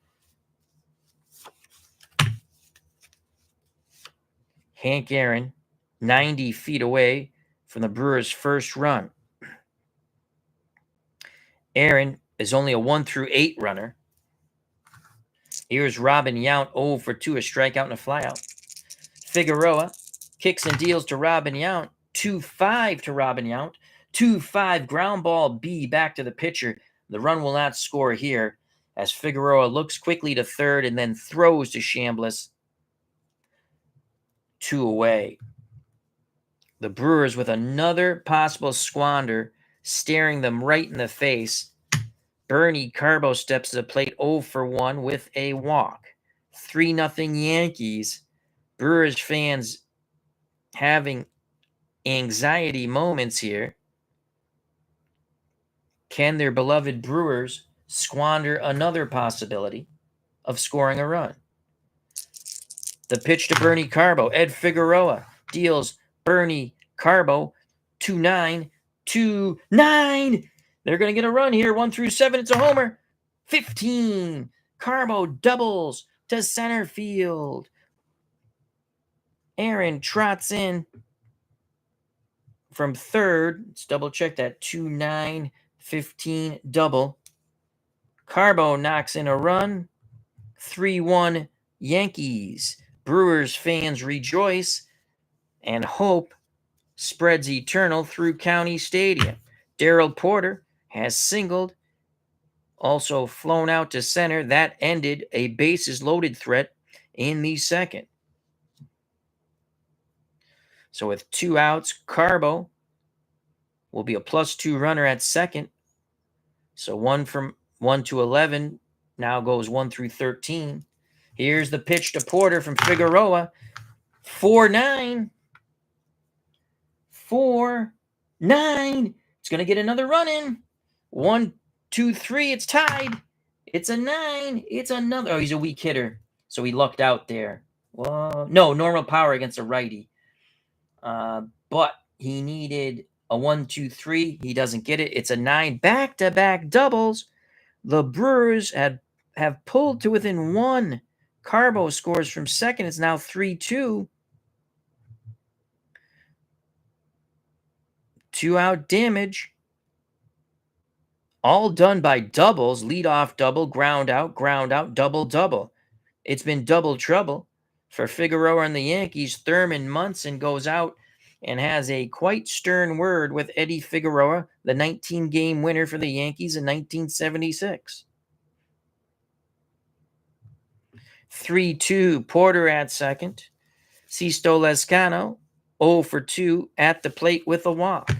Hank Aaron, 90 feet away from the Brewers' first run. Aaron is only a 1-8 runner. Here's Robin Yount, 0 for 2, a strikeout and a flyout. Figueroa kicks and deals to Robin Yount, 2-5 to Robin Yount. 2-5 ground ball B back to the pitcher. The run will not score here as Figueroa looks quickly to third and then throws to Chambliss. 2 away. The Brewers with another possible squander staring them right in the face. Bernie Carbo steps to the plate 0 for 1 with a walk. 3-0 Yankees. Brewers fans having anxiety moments here. Can their beloved Brewers squander another possibility of scoring a run? The pitch to Bernie Carbo. Ed Figueroa deals Bernie Carbo 2-9. 2-9. They're going to get a run here. 1-7. It's a homer. 15. Carbo doubles to center field. Aaron trots in from third. Let's double check that. 2-9, 15 double. Carbo knocks in a run. 3-1 Yankees. Brewers fans rejoice and hope spreads eternal through County Stadium. Darrell Porter has singled, also flown out to center. That ended a bases loaded threat in the second. So with 2 outs, Carbo will be a +2 runner at second. So 1 from 1 to 11 now goes 1 through 13. Here's the pitch to Porter from Figueroa. 4-9. 4-9. It's going to get another run in. 1, 2, 3. It's tied. It's a 9. It's another. Oh, he's a weak hitter. So he lucked out there. Well, no, normal power against a righty. But he needed a 1, 2, 3. He doesn't get it. It's a 9. Back-to-back doubles. The Brewers have pulled to within 1. Carbo scores from second. It's now 3-2. 2-out damage. All done by doubles. Leadoff double, ground out, double, double. It's been double trouble for Figueroa and the Yankees. Thurman Munson goes out and has a quite stern word with Eddie Figueroa, the 19-game winner for the Yankees in 1976. 3-2, Porter at second. Sisto Lezcano, 0 for 2 at the plate with a walk.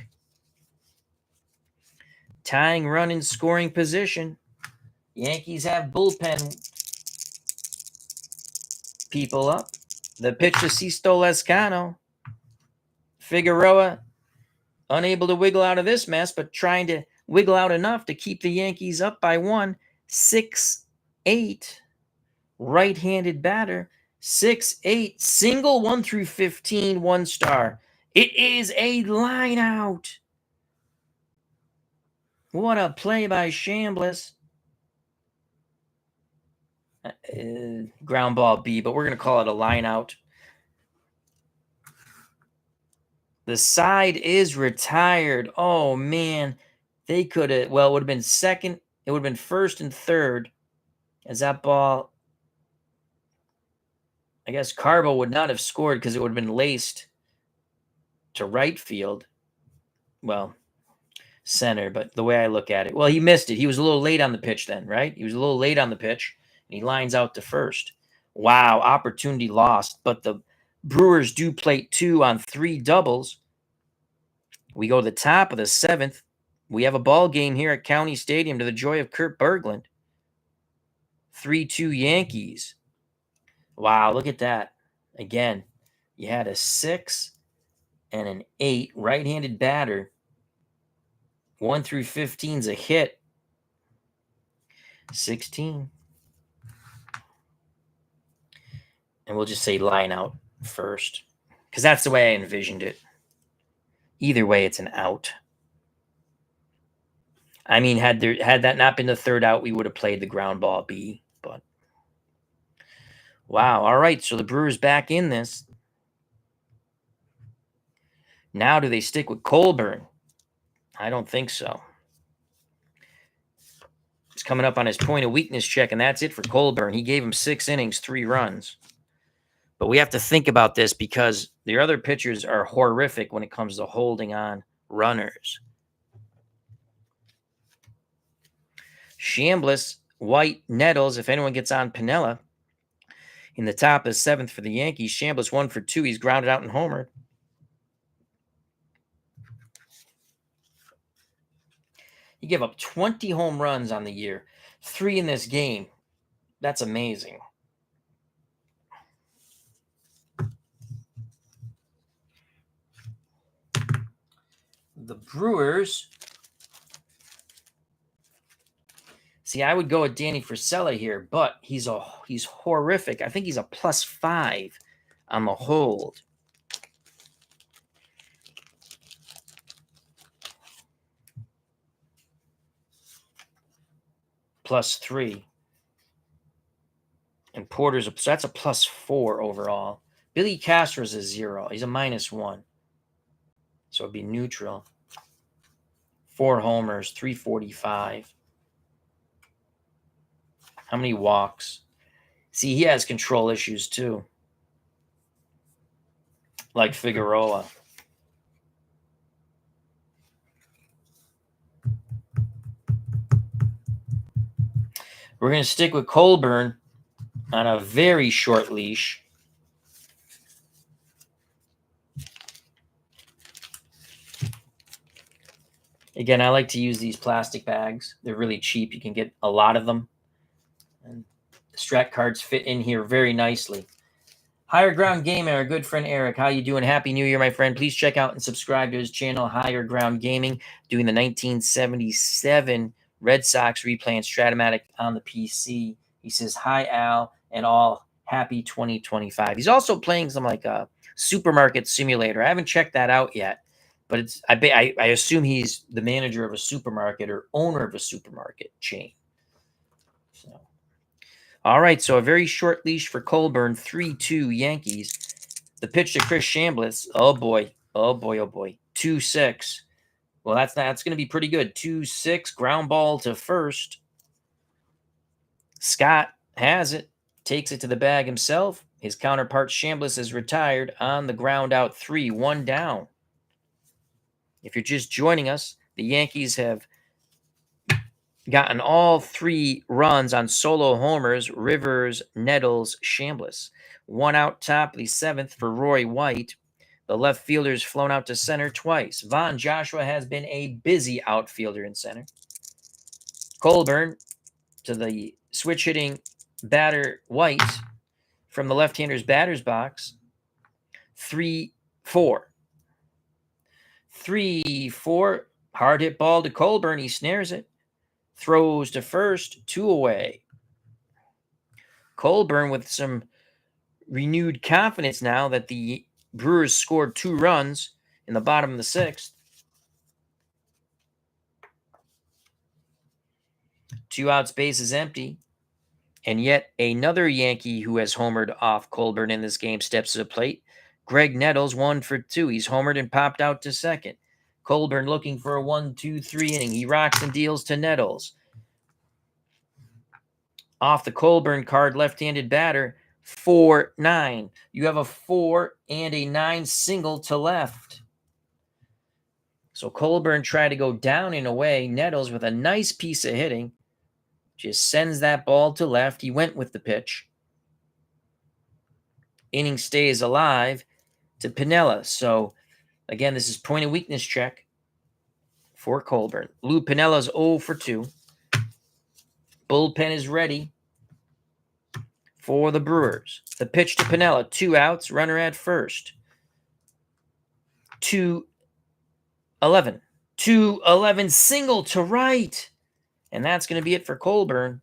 Tying run in scoring position. Yankees have bullpen people up. The pitch to Sisto Lezcano. Figueroa unable to wiggle out of this mess, but trying to wiggle out enough to keep the Yankees up by 1. 6-8. Right-handed batter. 6-8. Single 1 through 15. 1 star. It is a line out. What a play by Chambliss. Ground ball B, but we're going to call it a line out. The side is retired. Oh, man. They could have, well, it would have been second. It would have been first and third as that ball, I guess Carbo would not have scored because it would have been laced to right field. Well, center, but the way I look at it, well, he missed it. He was a little late on the pitch then, right? He was a little late on the pitch, and he lines out to first. Wow, opportunity lost, but the Brewers do plate 2 on 3 doubles. We go to the top of the 7th. We have a ball game here at County Stadium to the joy of Kurt Berglund. 3-2 Yankees. Wow, look at that. Again, you had a 6 and an 8 right-handed batter. 1 through 15 is a hit. 16. And we'll just say line out first, because that's the way I envisioned it. Either way, it's an out. I mean, had that not been the third out, we would have played the ground ball B. But wow, all right. So the Brewers back in this. Now, do they stick with Colburn? I don't think so. He's coming up on his point of weakness check, and that's it for Colburn. He gave him 6 innings, 3 runs. But we have to think about this because the other pitchers are horrific when it comes to holding on runners. Chambliss, White, Nettles, if anyone gets on Piniella. In the top is 7th for the Yankees. Chambliss 1 for 2. He's grounded out and homered. He gave up 20 home runs on the year. 3 in this game. That's amazing. The Brewers. See, I would go with Danny Frisella here, but he's horrific. I think he's a +5 on the hold. +3. And Porter's so that's a +4 overall. Billy Castro's a 0. He's a -1. So it'd be neutral. 4 homers, 345. How many walks? See, he has control issues too. Like Figueroa. We're going to stick with Colburn on a very short leash. Again, I like to use these plastic bags. They're really cheap. You can get a lot of them. And the Strat cards fit in here very nicely. Higher Ground Gaming, our good friend Eric. How you doing? Happy New Year, my friend. Please check out and subscribe to his channel, Higher Ground Gaming, doing the 1977 Red Sox replay and Stratomatic on the PC. He says, hi, Al, and all happy 2025. He's also playing some like a supermarket simulator. I haven't checked that out yet, but it's I assume he's the manager of a supermarket or owner of a supermarket chain. So, all right, so a very short leash for Colburn, 3-2 Yankees. The pitch to Chris Chambliss. Oh boy, oh boy, oh boy. 2-6. Well, that's going to be pretty good. 2-6, ground ball to first. Scott has it, takes it to the bag himself. His counterpart Chambliss is retired on the ground out 3, 1 down. If you're just joining us, the Yankees have gotten all 3 runs on solo homers, Rivers, Nettles, Chambliss. 1 out top, the 7th for Roy White. The left fielder's flown out to center twice. Von Joshua has been a busy outfielder in center. Colburn to the switch-hitting batter White from the left-hander's batter's box. 3-4. 3-4. Hard hit ball to Colburn. He snares it. Throws to first. 2 away. Colburn with some renewed confidence now that the Brewers scored 2 runs in the bottom of the 6th. 2 outs, base is empty. And yet another Yankee who has homered off Colburn in this game steps to the plate. Greg Nettles, 1 for 2. He's homered and popped out to second. Colburn looking for a 1-2-3 inning. He rocks and deals to Nettles. Off the Colburn card, left-handed batter, 4-9. You have a 4 and a 9 single to left. So Colburn tried to go down and away. Nettles with a nice piece of hitting just sends that ball to left. He went with the pitch. Inning stays alive to Piniella. So, again, this is point of weakness check for Colburn. Lou Piniella's 0 for 2. Bullpen is ready. for the Brewers. The pitch to Piniella, 2 outs, runner at first. 2-11. 2-11, single to right. And that's going to be it for Colburn.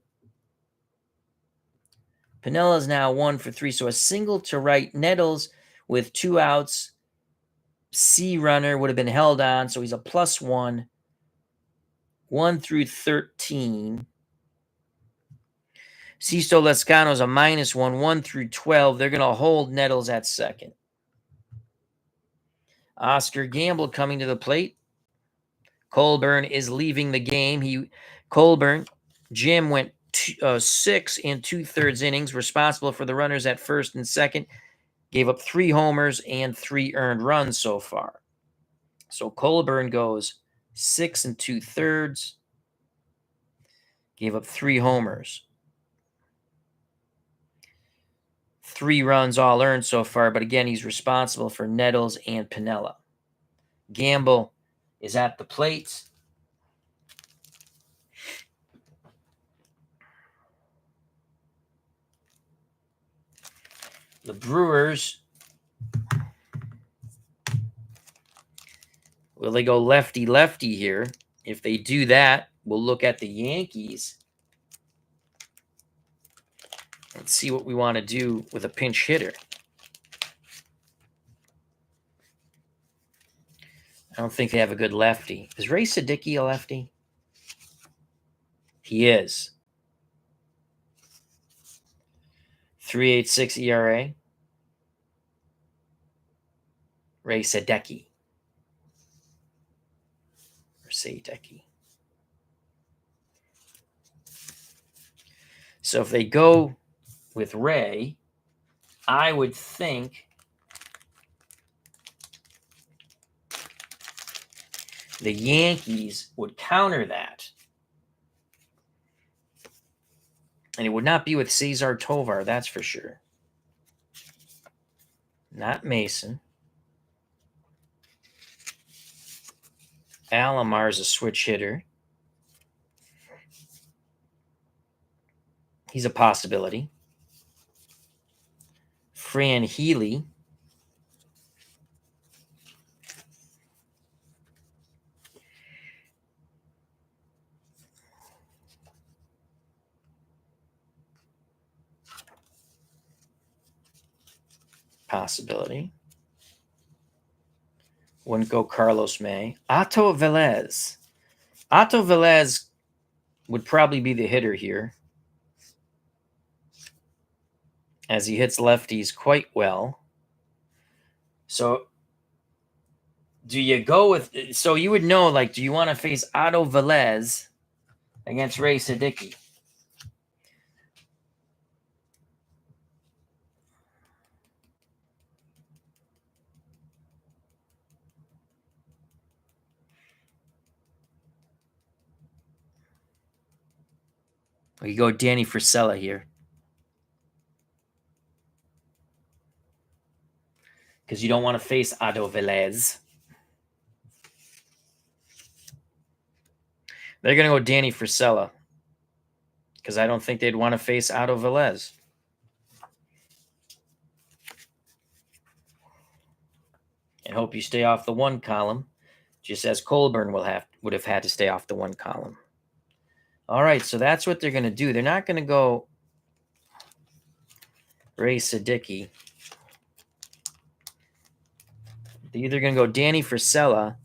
Piniella's now 1 for 3, so a single to right. Nettles with 2 outs. C runner would have been held on, so he's a +1. 1 through 13. Sisto Lescano's a -1, 1 through 12. They're going to hold Nettles at second. Oscar Gamble coming to the plate. Colburn is leaving the game. Jim went 6 2/3 innings, responsible for the runners at first and second. Gave up 3 homers and 3 earned runs so far. So Colburn goes 6 2/3. Gave up 3 homers. 3 runs all earned so far, but again, he's responsible for Nettles and Piniella. Gamble is at the plate. The Brewers, will they go lefty-lefty here? If they do that, we'll look at the Yankees and see what we want to do with a pinch hitter. I don't think they have a good lefty. Is Ray Sadicki a lefty? He is. 3.86 ERA. Ray Sadecki. Or Sadecki. So if they go with Ray, I would think the Yankees would counter that. And it would not be with Cesar Tovar, that's for sure. Not Mason. Alomar's a switch hitter. He's a possibility. Fran Healy. Possibility. Wouldn't go Carlos May. Otto Velez. Otto Velez would probably be the hitter here, as he hits lefties quite well. So do you go with, so you would know, like, do you want to face Otto Velez against Ray Sadicki? We go Danny Frisella here, because you don't want to face Otto Velez. They're going to go Danny Frisella, because I don't think they'd want to face Otto Velez. And hope you stay off the 1 column, just as Colburn would have had to stay off the 1 column. All right, so that's what they're going to do. They're not going to go Ray Sadicki. They're either going to go Danny Frisella,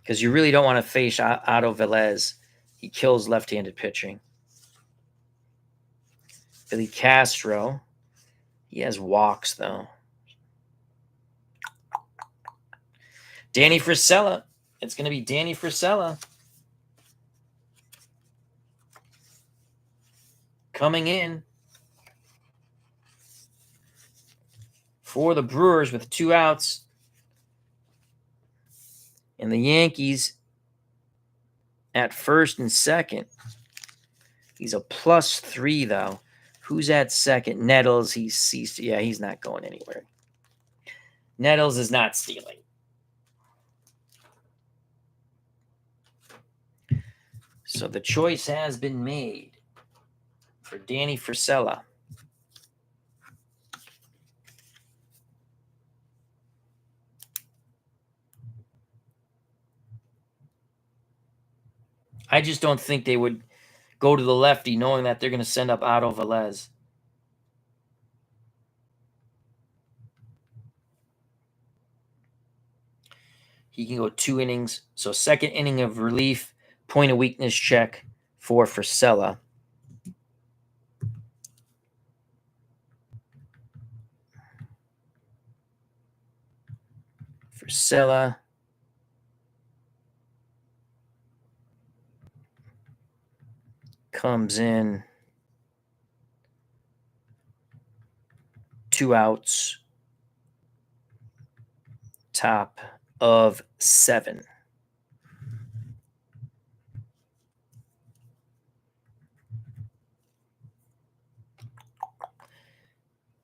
because you really don't want to face Otto Velez. He kills left-handed pitching. Billy Castro. He has walks, though. Danny Frisella. It's going to be Danny Frisella. Coming in for the Brewers with 2 outs. And the Yankees at first and second. He's a +3, though. Who's at second? Nettles. He's not going anywhere. Nettles is not stealing. So the choice has been made. for Danny Frisella. I just don't think they would go to the lefty knowing that they're going to send up Otto Velez. He can go 2 innings. So second inning of relief, point of weakness check for Frisella. Frisella comes in, 2 outs, top of 7.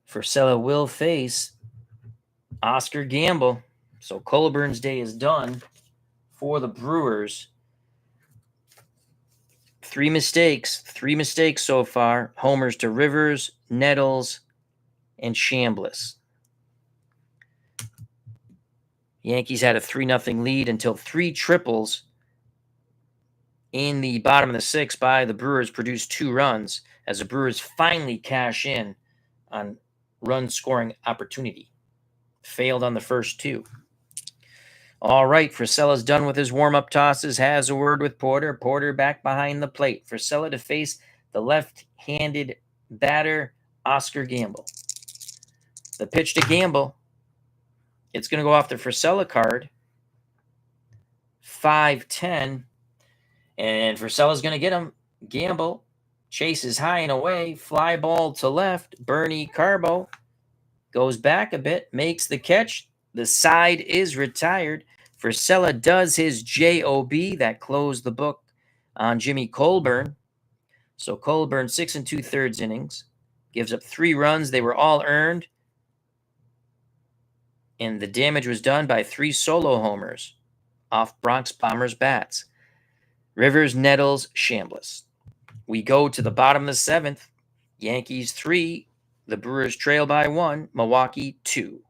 Frisella will face Oscar Gamble. So Colburn's day is done for the Brewers. 3 mistakes so far. Homers to Rivers, Nettles, and Chambliss. Yankees had a 3-0 lead until 3 triples in the bottom of the 6th by the Brewers produced 2 runs as the Brewers finally cash in on run scoring opportunity. Failed on the first 2. All right, Frisella's done with his warm-up tosses, has a word with Porter. Porter back behind the plate. Frisella to face the left-handed batter, Oscar Gamble. The pitch to Gamble. It's going to go off the Frisella card. 5-10. And Frisella's going to get him. Gamble chases high and away. Fly ball to left. Bernie Carbo goes back a bit. Makes the catch. The side is retired. Frisella does his JOB. That closed the book on Jimmy Colburn. So Colburn 6 2/3 innings. Gives up 3 runs. They were all earned. And the damage was done by 3 solo homers off Bronx Bombers bats. Rivers, Nettles, Chambliss. We go to the bottom of the 7th. Yankees 3. The Brewers trail by 1. Milwaukee 2.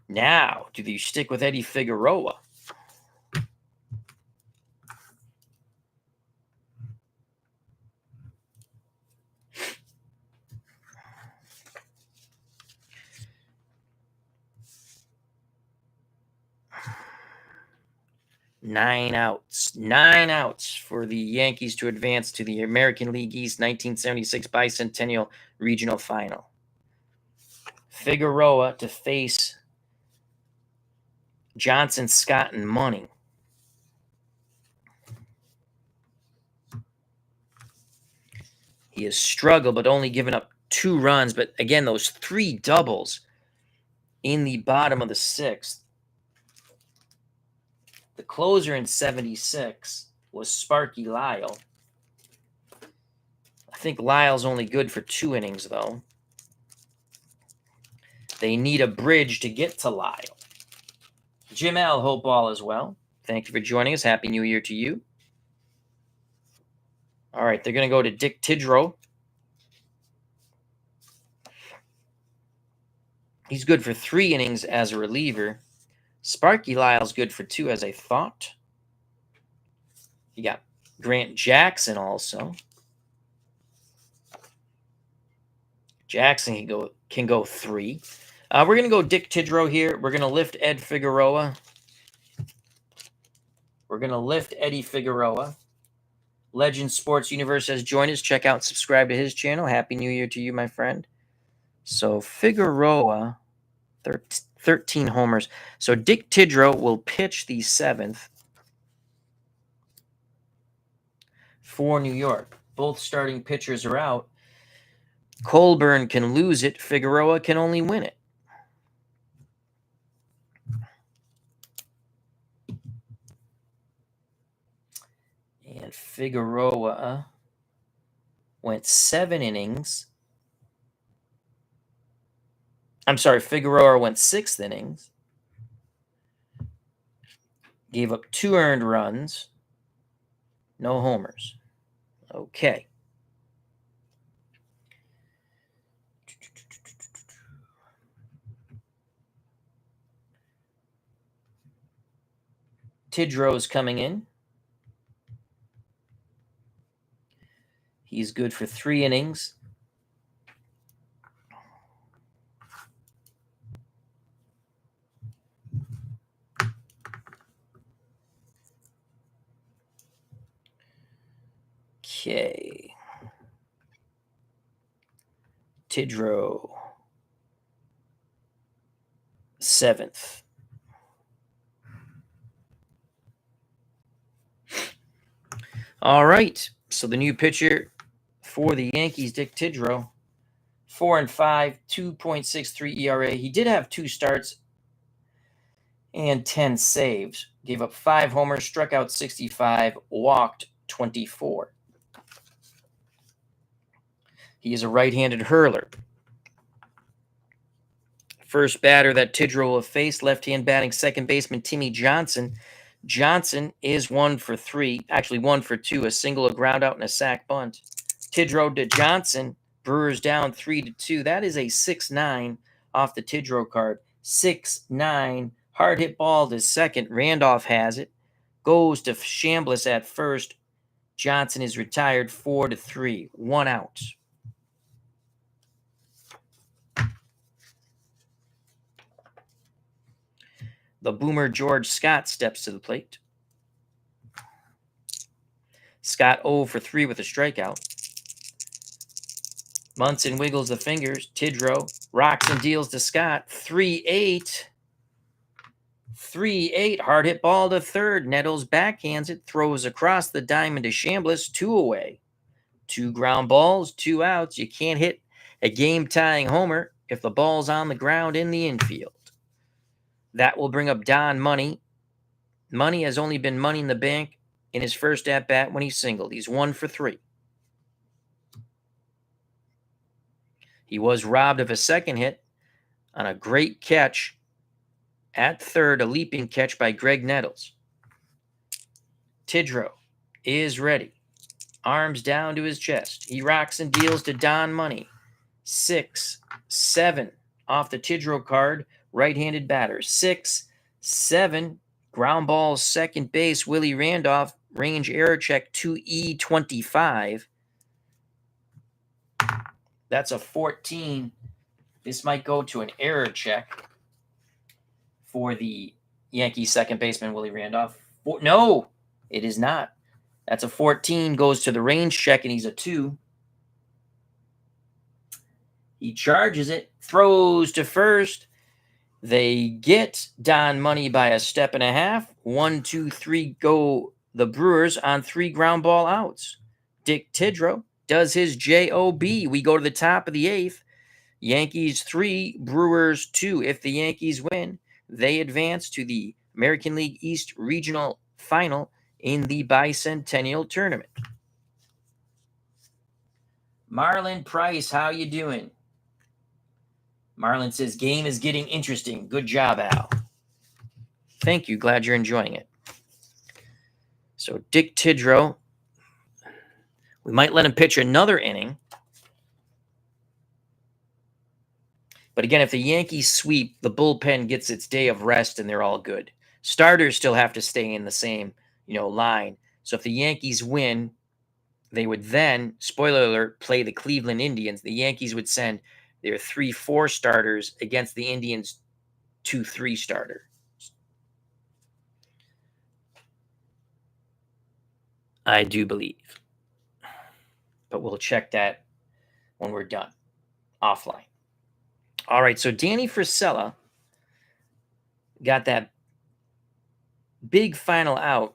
Now, do you stick with Eddie Figueroa? Nine outs for the Yankees to advance to the American League East 1976 Bicentennial Regional Final. Figueroa to face Johnson, Scott, and Money. He has struggled, but only given up 2 runs. But again, those 3 doubles in the bottom of the 6th. The closer in 76 was Sparky Lyle. I think Lyle's only good for 2 innings, though. They need a bridge to get to Lyle. Jim L. hope all is well. Thank you for joining us. Happy New Year to you. All right, they're going to go to Dick Tidrow. He's good for 3 innings as a reliever. Sparky Lyle's good for 2, as I thought. You got Grant Jackson also. Jackson can go 3. We're going to go Dick Tidrow here. We're going to lift Ed Figueroa. We're going to lift Eddie Figueroa. Legend Sports Universe has joined us. Check out, subscribe to his channel. Happy New Year to you, my friend. So Figueroa, 13 homers. So Dick Tidrow will pitch the 7th for New York. Both starting pitchers are out. Colburn can lose it. Figueroa can only win it. And Figueroa went 7 innings. I'm sorry, Figueroa went 6 innings. Gave up 2 earned runs. No homers. Okay. Tidrow's coming in. He's good for 3 innings. Okay. Tidrow. 7th. All right. So the new pitcher for the Yankees, Dick Tidrow, 4-5, 2.63 ERA. He did have 2 starts and 10 saves. Gave up 5 homers, struck out 65, walked 24. He is a right-handed hurler. First batter that Tidrow will face, left-hand batting second baseman Timmy Johnson. Johnson is 1 for 3, actually 1 for 2, a single, a ground out, and a sac bunt. Tidrow to Johnson, Brewers down 3-2. That is a 6-9 off the Tidrow card. 6-9, hard hit ball to second. Randolph has it. Goes to Chambliss at first. Johnson is retired 4-3, 1 out. The boomer George Scott steps to the plate. Scott 0 for 3 with a strikeout. Munson wiggles the fingers. Tidrow rocks and deals to Scott. 3-8. 3-8. Hard hit ball to third. Nettles backhands it. Throws across the diamond to Chambliss. 2 away. 2 ground balls, 2 outs. You can't hit a game-tying homer if the ball's on the ground in the infield. That will bring up Don Money. Money has only been money in the bank in his first at-bat when he singled. He's 1 for 3. He was robbed of a second hit on a great catch at third, a leaping catch by Greg Nettles. Tidrow is ready. Arms down to his chest. He rocks and deals to Don Money. 6-7 off the Tidrow card. Right-handed batter. 6-7. Ground ball, second base. Willie Randolph. Range error check 2E25. That's a 14. This might go to an error check for the Yankee second baseman, Willie Randolph. No, it is not. That's a 14. Goes to the range check, and he's a 2. He charges it. Throws to first. They get Don Money by a step and a half. 1, 2, 3 go the Brewers on 3 ground ball outs. Dick Tidrow does his JOB. We go to the top of the 8th. Yankees 3, Brewers 2. If the Yankees win, they advance to the American League East Regional Final in the Bicentennial Tournament. Marlon Price, how you doing? Marlon says, game is getting interesting. Good job, Al. Thank you. Glad you're enjoying it. So Dick Tidrow, we might let him pitch another inning. But again, if the Yankees sweep, the bullpen gets its day of rest and they're all good. Starters still have to stay in the same, line. So if the Yankees win, they would then, spoiler alert, play the Cleveland Indians. The Yankees would send their 3-4 starters against the Indians' 2-3 starter. I do believe. But we'll check that when we're done, offline. All right, so Danny Frisella got that big final out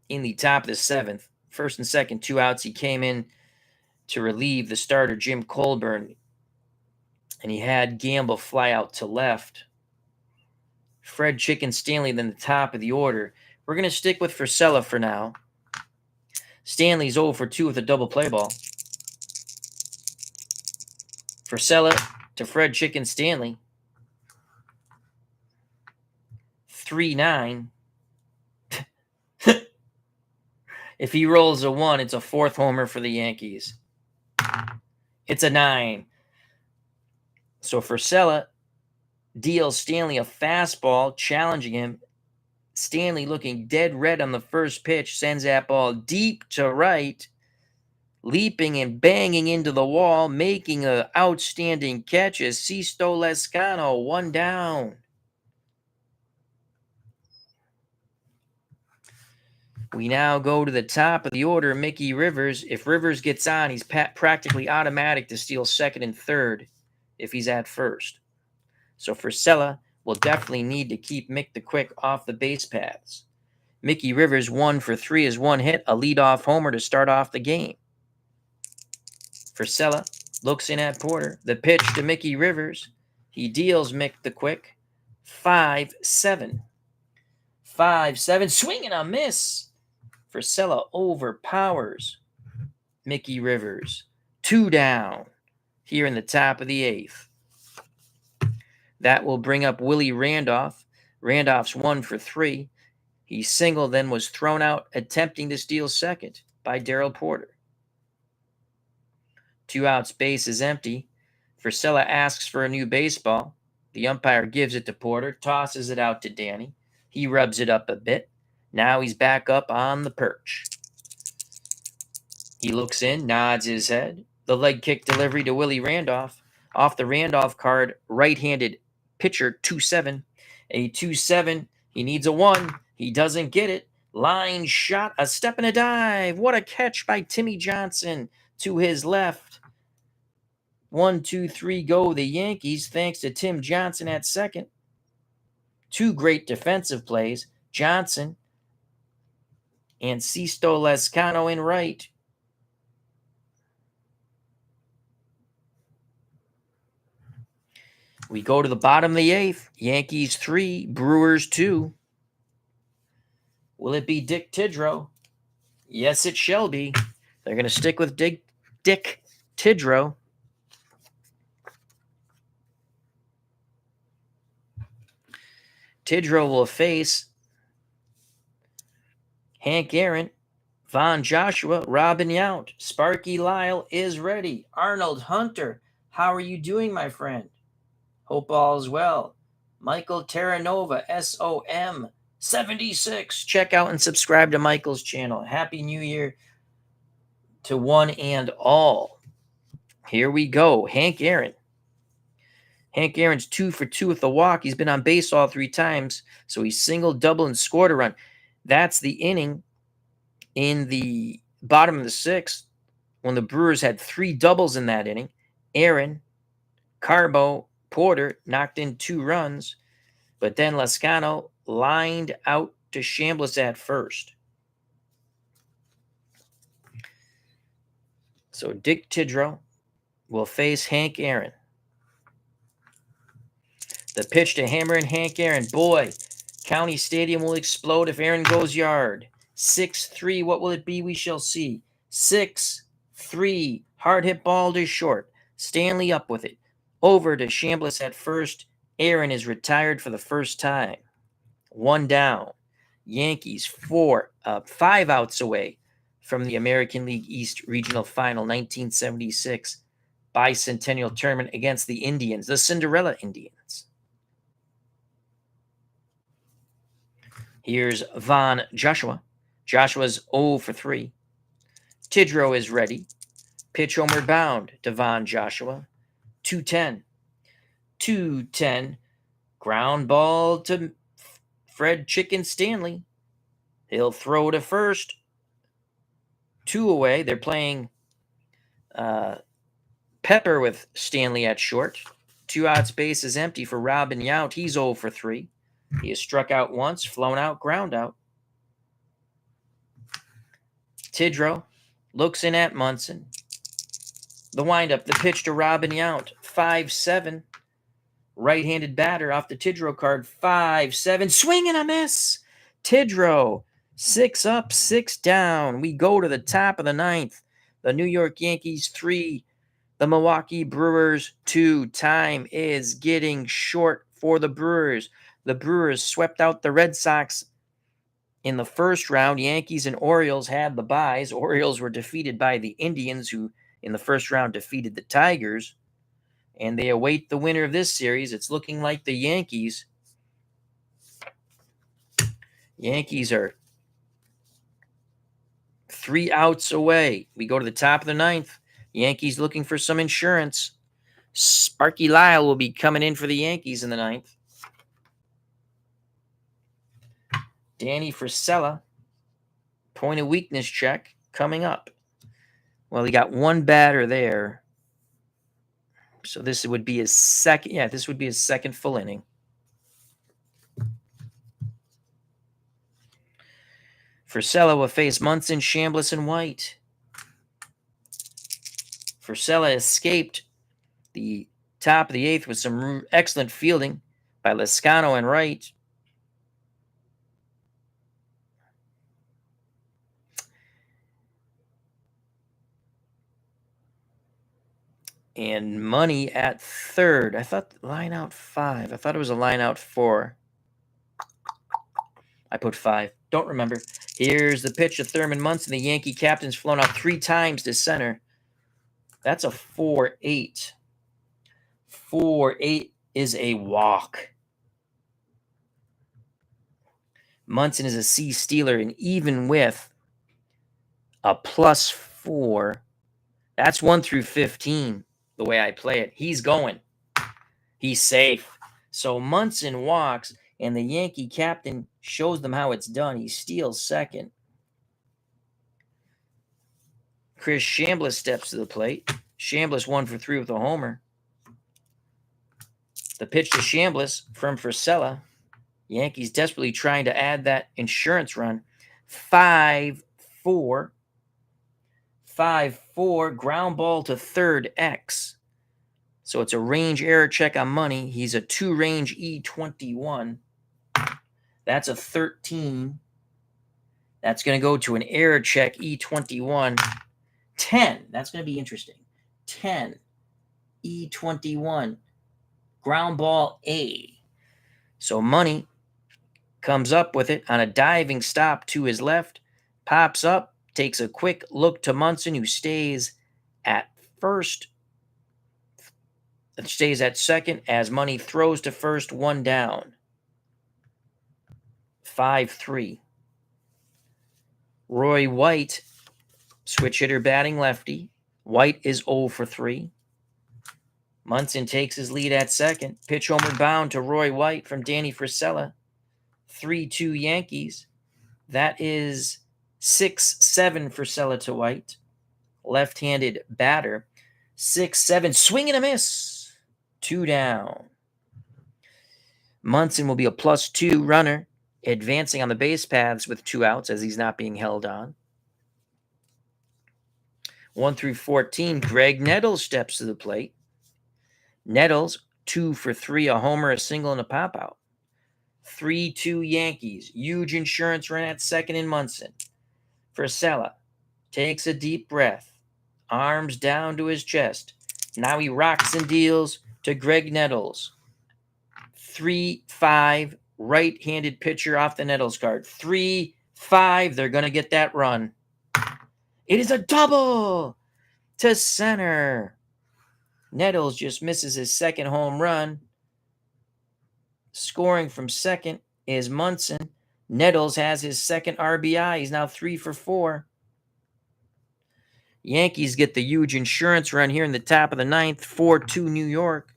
in the top of the 7th. First and second, 2 outs. He came in to relieve the starter, Jim Colburn, and he had Gamble fly out to left. Fred Chicken Stanley, then the top of the order. We're going to stick with Frisella for now. Stanley's 0 for 2 with a double play ball. Frisella to Fred Chicken Stanley. 3-9. If he rolls a 1, it's a 4th homer for the Yankees. It's a 9. So Frisella deals Stanley a fastball, challenging him. Stanley looking dead red on the first pitch, sends that ball deep to right, leaping and banging into the wall, making an outstanding catch as Sisto Lescano, 1 down. We now go to the top of the order, Mickey Rivers. If Rivers gets on, he's practically automatic to steal 2nd and 3rd if he's at 1st. So Frisella will definitely need to keep Mick the Quick off the base paths. Mickey Rivers 1 for 3 is 1 hit, a leadoff homer to start off the game. Frisella looks in at Porter. The pitch to Mickey Rivers. He deals Mick the Quick. 5-7. 5-7. Swing and a miss. Frisella overpowers Mickey Rivers. 2 down here in the top of the 8th. That will bring up Willie Randolph. Randolph's 1 for 3. He singled, then was thrown out, attempting to steal 2nd by Darryl Porter. 2 outs, base is empty. Frisella asks for a new baseball. The umpire gives it to Porter, tosses it out to Danny. He rubs it up a bit. Now he's back up on the perch. He looks in, nods his head. The leg kick delivery to Willie Randolph. Off the Randolph card, right-handed pitcher, 2-7. A 2-7. He needs a 1. He doesn't get it. Line shot, a step and a dive. What a catch by Timmy Johnson to his left. 1, 2, 3 go the Yankees, thanks to Tim Johnson at 2nd. 2 great defensive plays. Johnson and Sisto Lescano in right. We go to the bottom of the 8th. Yankees 3, Brewers 2. Will it be Dick Tidrow? Yes, it shall be. They're going to stick with Dick Tidrow. Tidrow will face Hank Aaron, Von Joshua, Robin Yount. Sparky Lyle is ready. Arnold Hunter, how are you doing, my friend? Hope all is well. Michael Terranova, SOM 76. Check out and subscribe to Michael's channel. Happy New Year to one and all. Here we go. Hank Aaron. Hank Aaron's 2 for 2 with the walk. He's been on base all 3 times, so he singled, doubled, and scored a run. That's the inning in the bottom of the 6th when the Brewers had 3 doubles in that inning. Aaron, Carbo, Porter knocked in 2 runs, but then Lescano lined out to Chambliss at first. So Dick Tidrow will face Hank Aaron. The pitch to Hammer and Hank Aaron. Boy, County Stadium will explode if Aaron goes yard. 6-3. What will it be? We shall see. 6-3. Hard hit ball to short. Stanley up with it. Over to Chambliss at first. Aaron is retired for the first time. 1 down. Yankees 5 outs away from the American League East Regional Final 1976 Bicentennial Tournament against the Indians, the Cinderella Indians. Here's Von Joshua. Joshua's 0 for 3. Tidrow is ready. Pitch homeward bound to Von Joshua. 2-10. 2-10. Ground ball to Fred Chicken Stanley. He'll throw to first. 2 away. They're playing Pepper with Stanley at short. 2 outs, base is empty for Robin Yount. He's 0 for 3. He has struck out once, flown out, ground out. Tidrow looks in at Munson. The windup, the pitch to Robin Yount. 5-7. Right-handed batter off the Tidrow card. 5-7. Swing and a miss. Tidrow, 6 up, 6 down. We go to the top of the 9th. The New York Yankees 3. The Milwaukee Brewers 2. Time is getting short for the Brewers. The Brewers swept out the Red Sox In the first round, Yankees and Orioles had the byes. Orioles were defeated by the Indians, who in the first round defeated the Tigers. And they await the winner of this series. It's looking like the Yankees. Yankees are 3 outs away. We go to the top of the ninth. Yankees looking for some insurance. Sparky Lyle will be coming in for the Yankees in the ninth. Danny Frisella, point of weakness check coming up. Well, he got one batter there. So this would be his second. Yeah, this would be his second full inning. Frisella will face Munson, Chambliss, and White. Frisella escaped the top of the eighth with some excellent fielding by Lezcano and Wright. And Money at third. I thought line out 5. I thought it was a line out 4. I put 5. Don't remember. Here's the pitch to Thurman Munson. The Yankee captain's flown out 3 times to center. That's a 4-8. 4-8 is a walk. Munson is a C stealer, and even with a +4, that's 1 through 15, the way I play it. He's going. He's safe. So Munson walks, and the Yankee captain shows them how it's done. He steals second. Chris Chambliss steps to the plate. Chambliss 1 for 3 with a homer. The pitch to Chambliss from Frisella. Yankees desperately trying to add that insurance run. 5-4. 5-4. Ground ball to third X. So it's a range error check on Money. He's a 2-range E21. That's a 13. That's going to go to an error check E21. 10. That's going to be interesting. 10. E21. Ground ball A. So Money comes up with it on a diving stop to his left, pops up, takes a quick look to Munson, who stays at first. Stays at second as Money throws to first, 1 down. 5-3. Roy White, switch hitter batting lefty. White is 0 for 3. Munson takes his lead at second. Pitch homeward bound to Roy White from Danny Frisella. 3-2 Yankees. That is 6-7 Frisella to White. Left-handed batter. 6-7. Swing and a miss. 2 down. Munson will be a +2 runner, advancing on the base paths with 2 outs as he's not being held on. 1 through 14, Greg Nettles steps to the plate. Nettles, 2 for 3, a homer, a single, and a pop-out. 3-2 Yankees. Huge insurance run at second in Munson. Frisella takes a deep breath. Arms down to his chest. Now he rocks and deals to Greg Nettles. 3-5, right-handed pitcher off the Nettles card. 3-5, they're going to get that run. It is a double to center. Nettles just misses his second home run. Scoring from second is Munson. Nettles has his second RBI. He's now 3 for 4. Yankees get the huge insurance run here in the top of the ninth. 4-2 New York.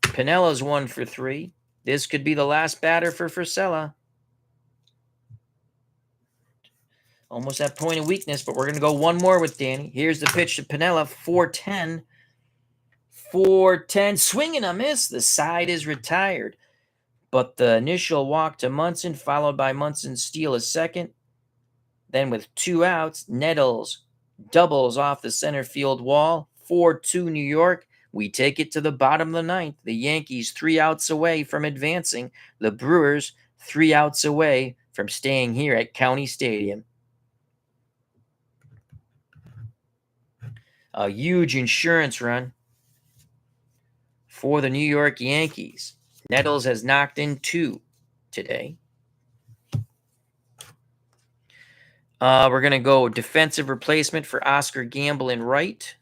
Pinella's 1 for 3. This could be the last batter for Frisella. Almost at point of weakness, but we're going to go one more with Danny. Here's the pitch to Pinella. 4-10. 4-10. Swing and a miss. The side is retired. But the initial walk to Munson, followed by Munson's steal a second. Then with 2 outs, Nettles doubles off the center field wall. 4-2 New York. We take it to the bottom of the ninth. The Yankees 3 outs away from advancing. The Brewers 3 outs away from staying here at County Stadium. A huge insurance run for the New York Yankees. Nettles has knocked in 2 today. We're going to go defensive replacement for Oscar Gamble in right.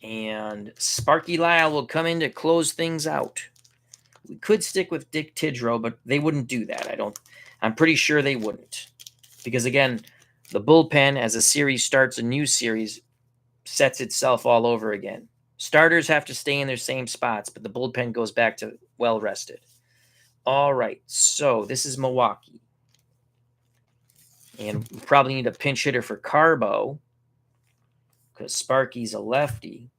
And Sparky Lyle will come in to close things out. We could stick with Dick Tidrow, but they wouldn't do that. I'm pretty sure they wouldn't. Because again, the bullpen, as a series starts, a new series sets itself all over again. Starters have to stay in their same spots, but the bullpen goes back to well rested. All right, so this is Milwaukee. And we probably need a pinch hitter for Carbo because Sparky's a lefty.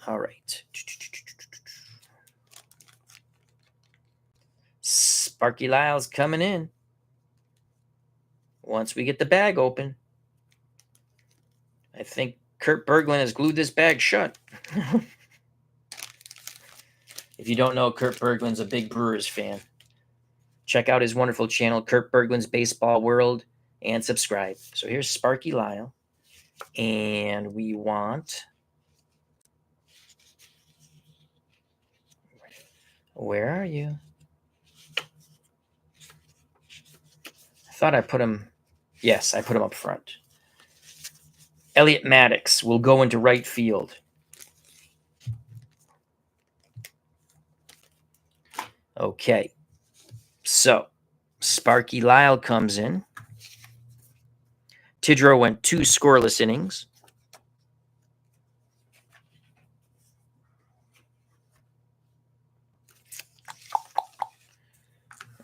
All right. Sparky Lyle's coming in. Once we get the bag open, I think Kurt Berglund has glued this bag shut. If you don't know, Kurt Berglund's a big Brewers fan. Check out his wonderful channel, Kurt Berglund's Baseball World, and subscribe. So here's Sparky Lyle. And we want... Where are you? I thought I put him... Yes, I put him up front. Elliot Maddox will go into right field. Okay. So, Sparky Lyle comes in. Tidrow went 2 scoreless innings.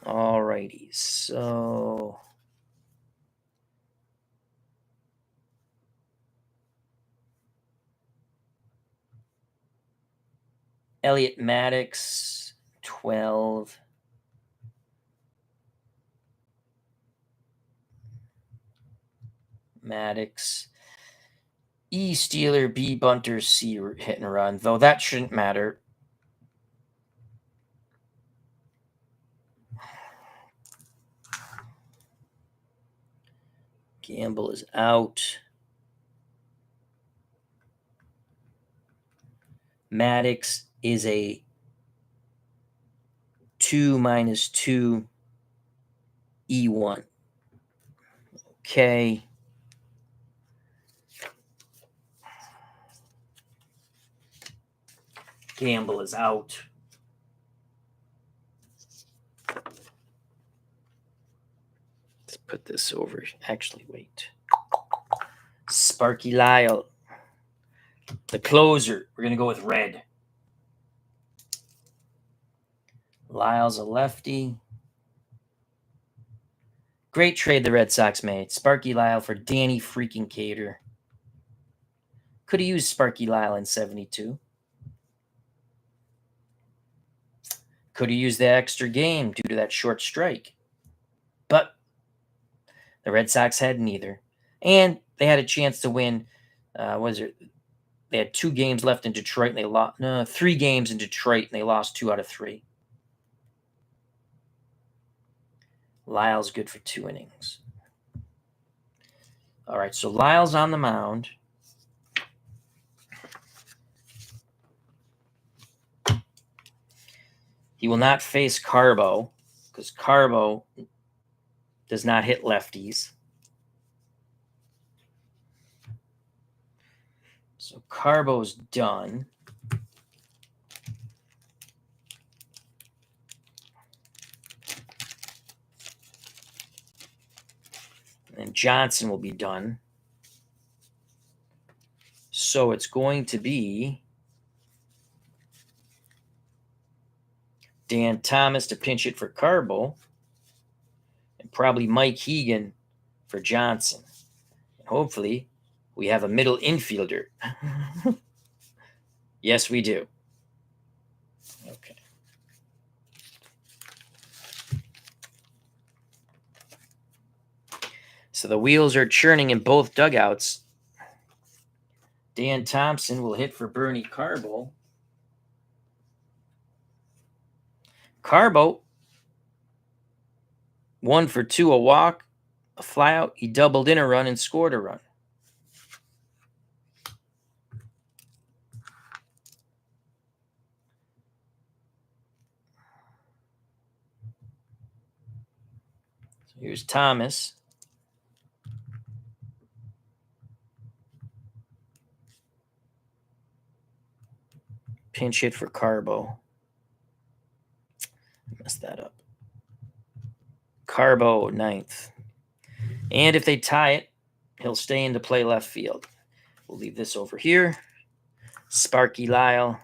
All righty. So... Elliot Maddox, 12. Maddox. E Steeler, B Bunter, C hit and run, though that shouldn't matter. Gamble is out. Maddox is a 2-2 E1. Okay. Gamble is out. Let's put this over. Actually, wait. Sparky Lyle. The closer. We're going to go with red. Lyle's a lefty. Great trade the Red Sox made. Sparky Lyle for Danny freaking Cater. Could have used Sparky Lyle in 72. Could have used the extra game due to that short strike. But the Red Sox had neither. And they had a chance to win. They had 2 games left in Detroit, and they lost 3 games in Detroit, and they lost 2 out of 3. Lyle's good for 2 innings. All right, so Lyle's on the mound. He will not face Carbo because Carbo does not hit lefties. So Carbo's done. And Johnson will be done. So it's going to be Dan Thomas to pinch it for Carbo, and probably Mike Hegan for Johnson. And hopefully we have a middle infielder. Yes, we do. Okay. So the wheels are churning in both dugouts. Dan Thompson will hit for Bernie Carbo. Carbo, 1 for 2, a walk, a flyout. He doubled in a run and scored a run. So here's Thomas. Pinch hit for Carbo. Messed that up. Carbo, 9th. And if they tie it, he'll stay in to play left field. We'll leave this over here. Sparky Lyle.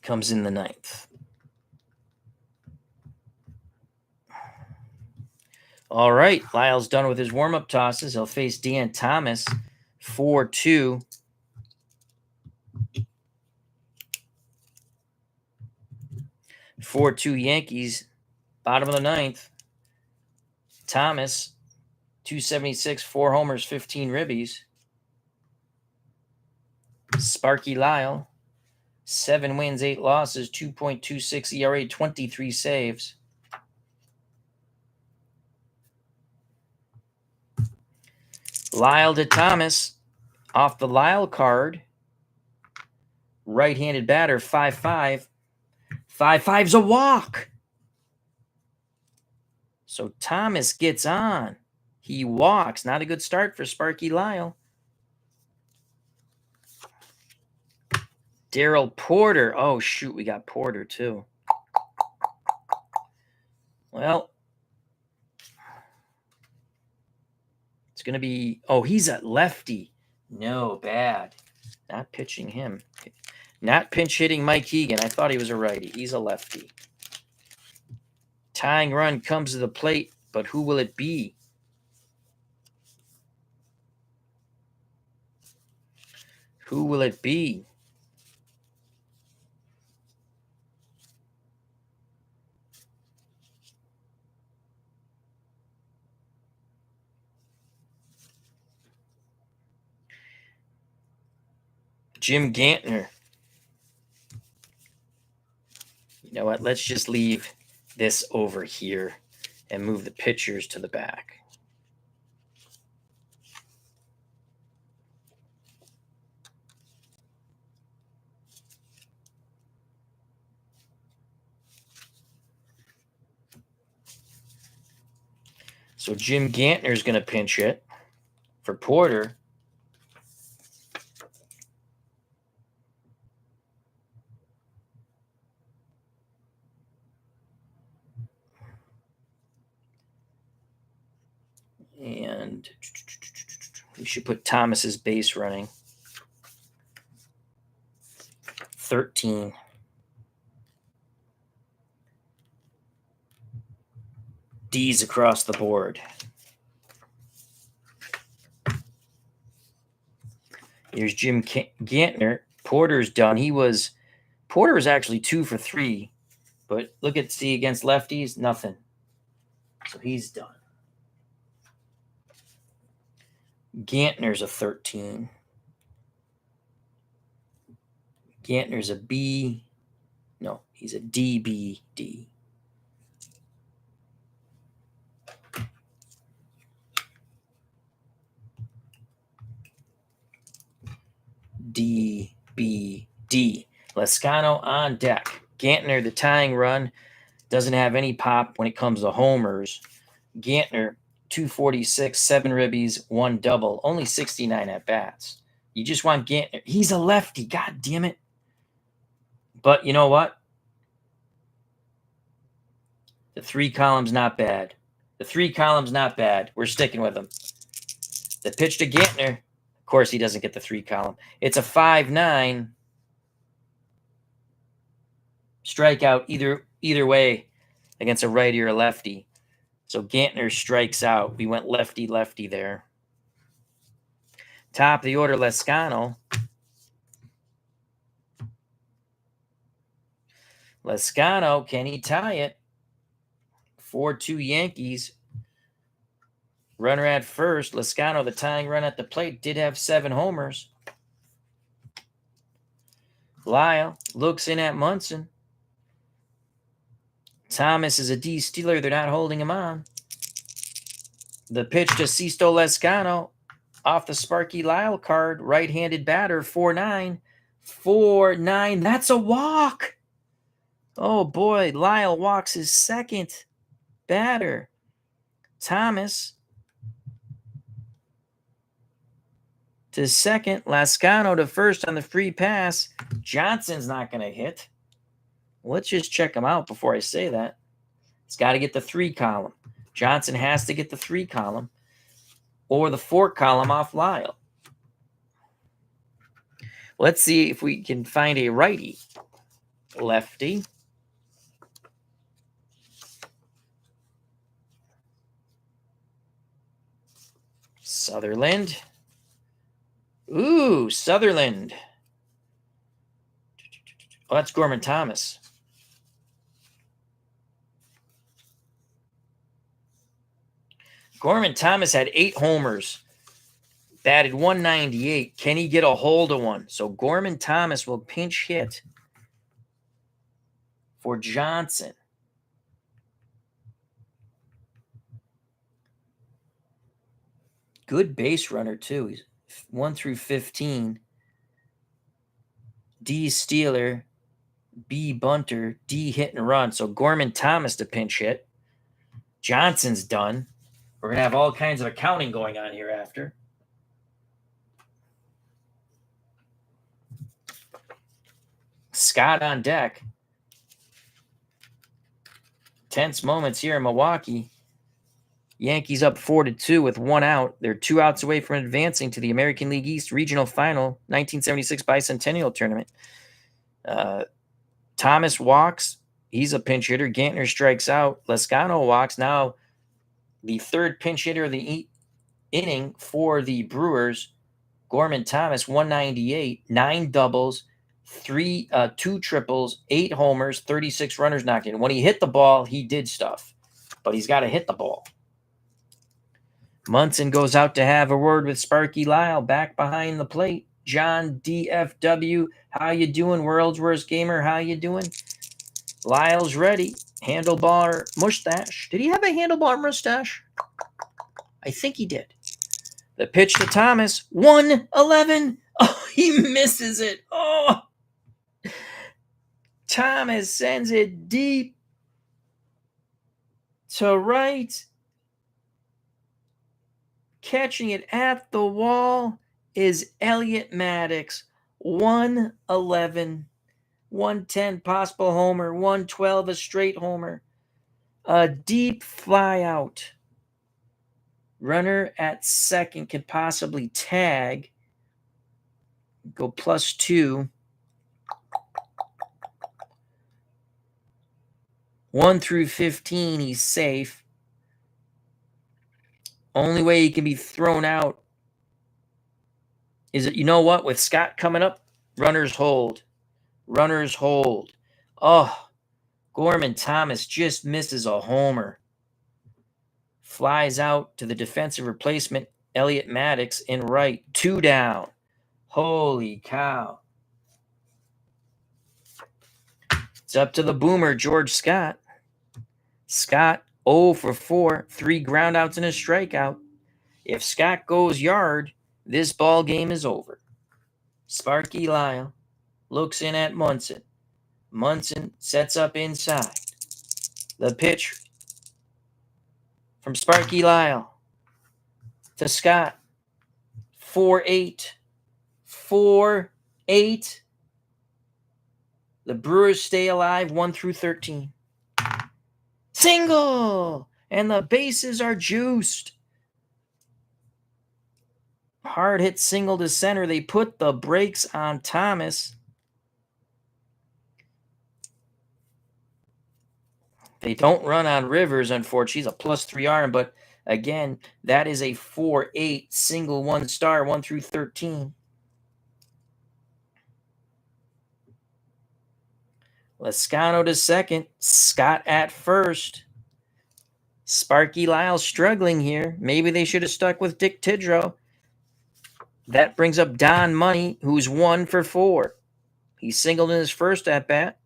Comes in the 9th. All right, Lyle's done with his warm-up tosses. He'll face Dan Thomas, 4-2. Yankees, bottom of the 9th. Thomas, 276, 4 homers, 15 ribbies. Sparky Lyle, 7 wins, 8 losses, 2.26 ERA, 23 saves. Lyle to Thomas, off the Lyle card. Right-handed batter, 5-5. 5-5's a walk. So Thomas gets on. He walks. Not a good start for Sparky Lyle. Daryl Porter. Oh, shoot, we got Porter, too. Well, it's going to be... Oh, he's a lefty. No, bad. Not pitching him. Not pinch hitting Mike Hegan. I thought he was a righty. He's a lefty. Tying run comes to the plate, but who will it be? Who will it be? Jim Gantner. You know what? Let's just leave this over here and move the pitchers to the back. So Jim Gantner is going to pinch it for Porter. And we should put Thomas's base running. 13. D's across the board. Here's Jim Gantner. Porter's done. Porter was actually 2 for 3, but look at see against lefties, nothing. So he's done. Gantner's a 13. Gantner's a B. No, he's a DBD. DBD. Lascano on deck. Gantner, the tying run, doesn't have any pop when it comes to homers. Gantner, 246, 7 ribbies, 1 double, only 69 at bats. You just want Gantner. He's a lefty. God damn it. But you know what? The 3 column's not bad. The 3 column's not bad. We're sticking with him. The pitch to Gantner. Of course, he doesn't get the 3 column. It's a 5-9. Strikeout either way against a righty or a lefty. So Gantner strikes out. We went lefty-lefty there. Top of the order, Lascano. Lascano, can he tie it? 4-2 Yankees. Runner at first. Lascano, the tying run at the plate, did have 7 homers. Lyle looks in at Munson. Thomas is a D Steeler. They're not holding him on. The pitch to Sisto Lascano. Off the Sparky Lyle card, right-handed batter, 4-9. 4-9. That's a walk. Oh, boy. Lyle walks his second batter. Thomas to second. Lascano to first on the free pass. Johnson's not going to hit. Let's just check him out before I say that. He's got to get the 3 column. Johnson has to get the 3 column or the 4 column off Lyle. Let's see if we can find a righty. Lefty. Sutherland. Ooh, Sutherland. Oh, that's Gorman Thomas. Gorman Thomas had 8 homers, batted 198. Can he get a hold of one? So Gorman Thomas will pinch hit for Johnson. Good base runner, too. He's 1 through 15. D stealer, B bunter, D hit and run. So Gorman Thomas to pinch hit. Johnson's done. We're going to have all kinds of accounting going on here after. Scott on deck. Tense moments here in Milwaukee. Yankees up 4-2 with 1 out. They're 2 outs away from advancing to the American League East Regional Final, 1976 Bicentennial Tournament. Thomas walks. He's a pinch hitter. Gantner strikes out. Lascano walks. Now the 3rd pinch hitter of the inning for the Brewers. Gorman Thomas, 198, 9 doubles, 2 triples, 8 homers, 36 runners knocked in. When he hit the ball, he did stuff, but he's got to hit the ball. Munson goes out to have a word with Sparky Lyle back behind the plate. John DFW, how you doing? World's Worst Gamer, how you doing? Lyle's ready. Handlebar mustache. Did he have a handlebar mustache? I think he did. The pitch to Thomas. 1-11. Oh, he misses it. Oh. Thomas sends it deep to right. Catching it at the wall is Elliot Maddox. 111, 110 possible homer, 112 a straight homer. A deep fly out. Runner at second could possibly tag. Go +2. 1 through 15, he's safe. Only way he can be thrown out is that, you know what? With Scott coming up, runners hold. Runners hold. Oh, Gorman Thomas just misses a homer. Flies out to the defensive replacement, Elliot Maddox, in right. 2 down. Holy cow. It's up to the boomer, George Scott. Scott 0 for 4, 3 groundouts and a strikeout. If Scott goes yard, this ball game is over. Sparky Lyle looks in at Munson. Munson sets up inside. The pitch from Sparky Lyle to Scott. 4-8. 4-8. The Brewers stay alive 1 through 13. Single! And the bases are juiced. Hard hit single to center. They put the brakes on Thomas. They don't run on Rivers, unfortunately. He's a +3 arm, but again, that is a 4-8 single 1 star, 1 through 13. Lascano to second. Scott at first. Sparky Lyle struggling here. Maybe they should have stuck with Dick Tidrow. That brings up Don Money, who's 1 for 4. He singled in his first at-bat.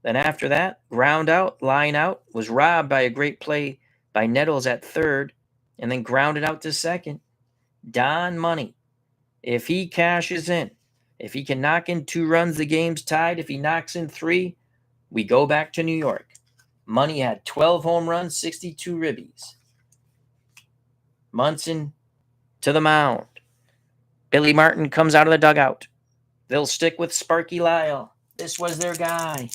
Then after that, ground out, line out, was robbed by a great play by Nettles at third, and then grounded out to second. Don Money, if he cashes in, if he can knock in 2 runs, the game's tied. If he knocks in 3, we go back to New York. Money had 12 home runs, 62 ribbies. Munson to the mound. Billy Martin comes out of the dugout. They'll stick with Sparky Lyle. This was their guy.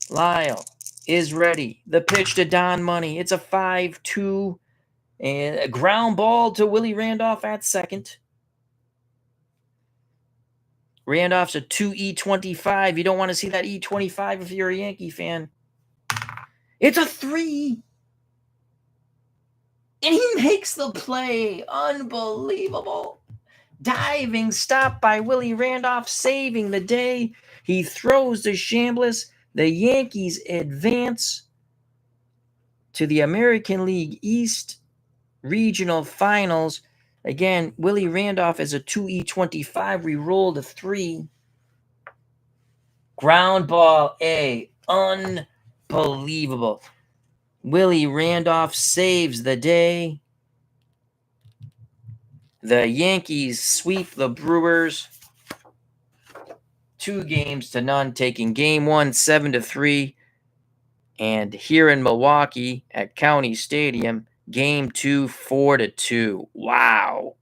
Lyle is ready. The pitch to Don Money. It's a 5-2 and a ground ball to Willie Randolph at second. Randolph's a 2E25. You don't want to see that E25 if you're a Yankee fan. It's a 3. And he makes the play. Unbelievable. Diving stop by Willie Randolph, saving the day. He throws to Chambliss. The Yankees advance to the American League East Regional Finals. Again, Willie Randolph is a 2E25. We rolled a 3. Ground ball A. Unbelievable. Willie Randolph saves the day. The Yankees sweep the Brewers 2-0, taking game 1 7-3. And here in Milwaukee at County Stadium, game 2 4-2. Wow.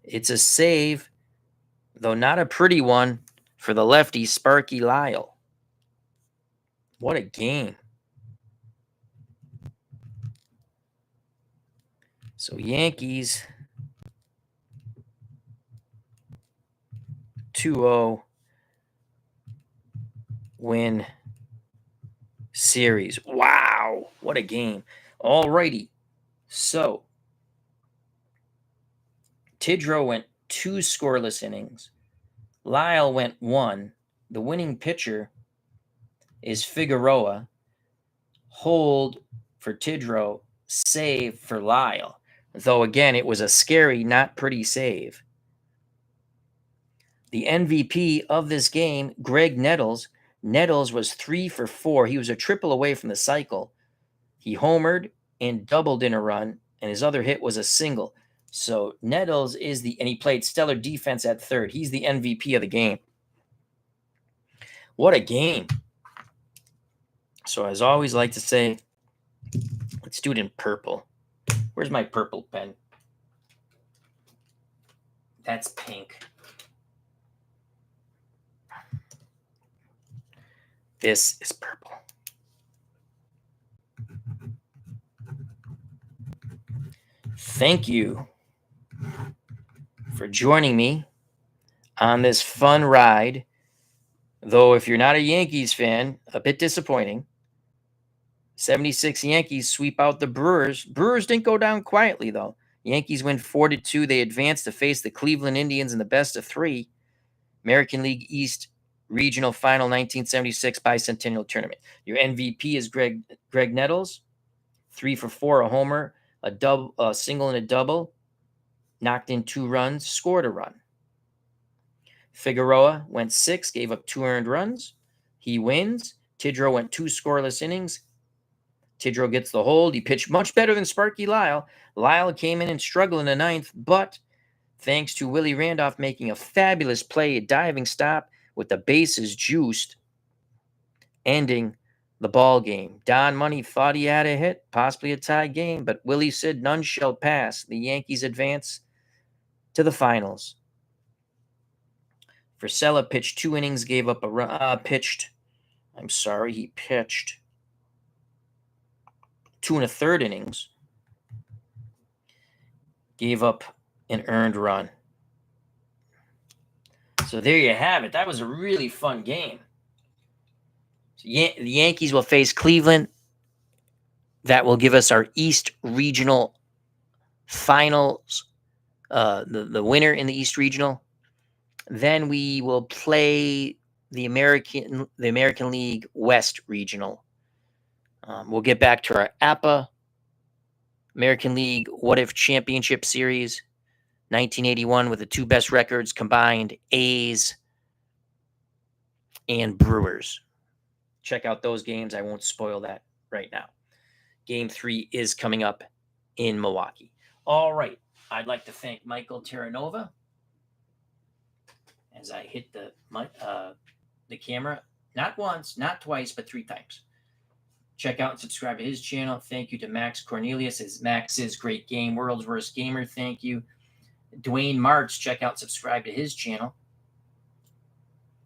It's a save, though not a pretty one, for the lefty Sparky Lyle. What a game. So Yankees 2-0 win series. Wow, what a game. All righty. So Tidrow went 2 scoreless innings. Lyle went 1. The winning pitcher is Figueroa. Hold for Tidrow, save for Lyle. Though again, it was a scary, not pretty save. The MVP of this game, Greg Nettles. Nettles was 3 for 4. He was a triple away from the cycle. He homered and doubled in a run, and his other hit was a single. So Nettles and he played stellar defense at third. He's the MVP of the game. What a game. So as I always like to say, let's do it in purple. Where's my purple pen? That's pink. This is purple. Thank you for joining me on this fun ride. Though if you're not a Yankees fan, a bit disappointing. 76 Yankees sweep out the Brewers. Brewers didn't go down quietly, though. Yankees win 4-2. They advance to face the Cleveland Indians in the best of 3. American League East Regional Final 1976 Bicentennial Tournament. Your MVP is Greg Nettles. 3 for 4, a homer, a single and a double. Knocked in 2 runs, scored a run. Figueroa went 6, gave up 2 earned runs. He wins. Tidrow went 2 scoreless innings. Tidrow gets the hold. He pitched much better than Sparky Lyle. Lyle came in and struggled in the 9th, but thanks to Willie Randolph making a fabulous play, a diving stop with the bases juiced, ending the ball game. Don Money thought he had a hit, possibly a tie game, but Willie said none shall pass. The Yankees advance to the finals. Frisella pitched 2 innings, gave up a run. He pitched 2 1/3 innings, gave up an earned run. So there you have it. That was a really fun game. So the Yankees will face Cleveland. That will give us our East Regional Finals, the winner in the East Regional. Then we will play the American League West Regional. We'll get back to our APA American League What If Championship Series, 1981, with the 2 best records combined, A's and Brewers. Check out those games. I won't spoil that right now. Game 3 is coming up in Milwaukee. All right. I'd like to thank Michael Terranova as I hit the camera, not once, not twice, but 3 times. Check out and subscribe to his channel. Thank you to Max Cornelius as Max's Great Game, World's Worst Gamer. Thank you. Dwayne March, check out, subscribe to his channel.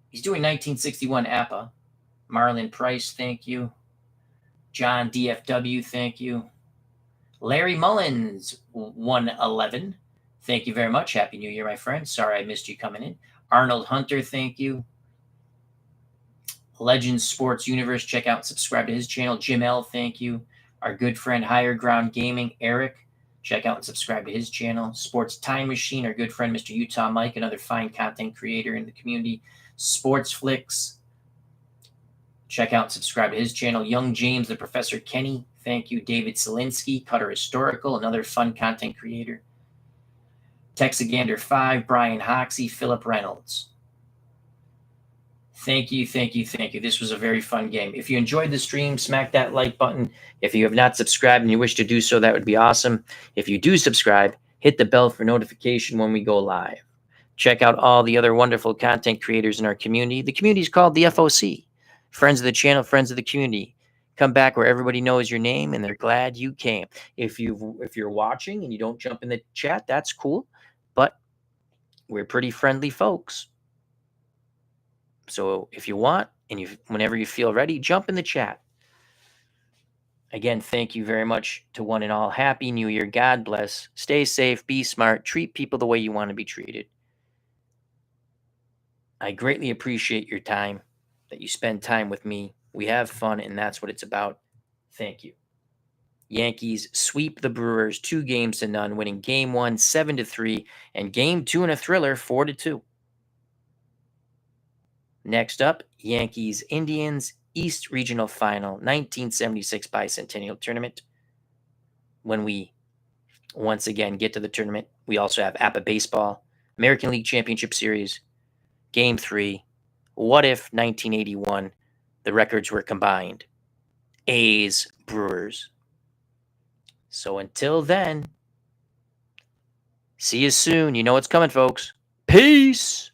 He's doing 1961 APA. Marlon Price, thank you. John DFW, thank you. Larry Mullins, 111. Thank you very much. Happy New Year, my friend. Sorry I missed you coming in. Arnold Hunter, thank you. Legends Sports Universe, check out and subscribe to his channel. Jim L, thank you. Our good friend Higher Ground Gaming, Eric, check out and subscribe to his channel. Sports Time Machine, our good friend Mr. Utah Mike, another fine content creator in the community. Sports Flicks, check out and subscribe to his channel. Young James, the Professor Kenny, thank you. David Selinsky, Cutter Historical, another fun content creator. Texagander 5, Brian Hoxie, Philip Reynolds. Thank you, thank you, thank you. This was a very fun game. If you enjoyed the stream, smack that like button. If you have not subscribed and you wish to do so, that would be awesome. If you do subscribe, hit the bell for notification when we go live. Check out all the other wonderful content creators in our community. The community is called the FOC. Friends of the channel, friends of the community. Come back where everybody knows your name and they're glad you came. If you're watching and you don't jump in the chat, that's cool. But we're pretty friendly folks. So if you want, and whenever you feel ready, jump in the chat. Again, thank you very much to one and all. Happy New Year. God bless. Stay safe. Be smart. Treat people the way you want to be treated. I greatly appreciate your time, that you spend time with me. We have fun, and that's what it's about. Thank you. Yankees sweep the Brewers 2-0, winning Game 1 7-3, and Game 2 in a thriller 4-2. Next up, Yankees Indians East Regional Final 1976 Bicentennial Tournament. When we once again get to the tournament, we also have APA Baseball, American League Championship Series, Game 3. What if 1981 the records were combined? A's Brewers. So until then, see you soon. You know what's coming, folks. Peace.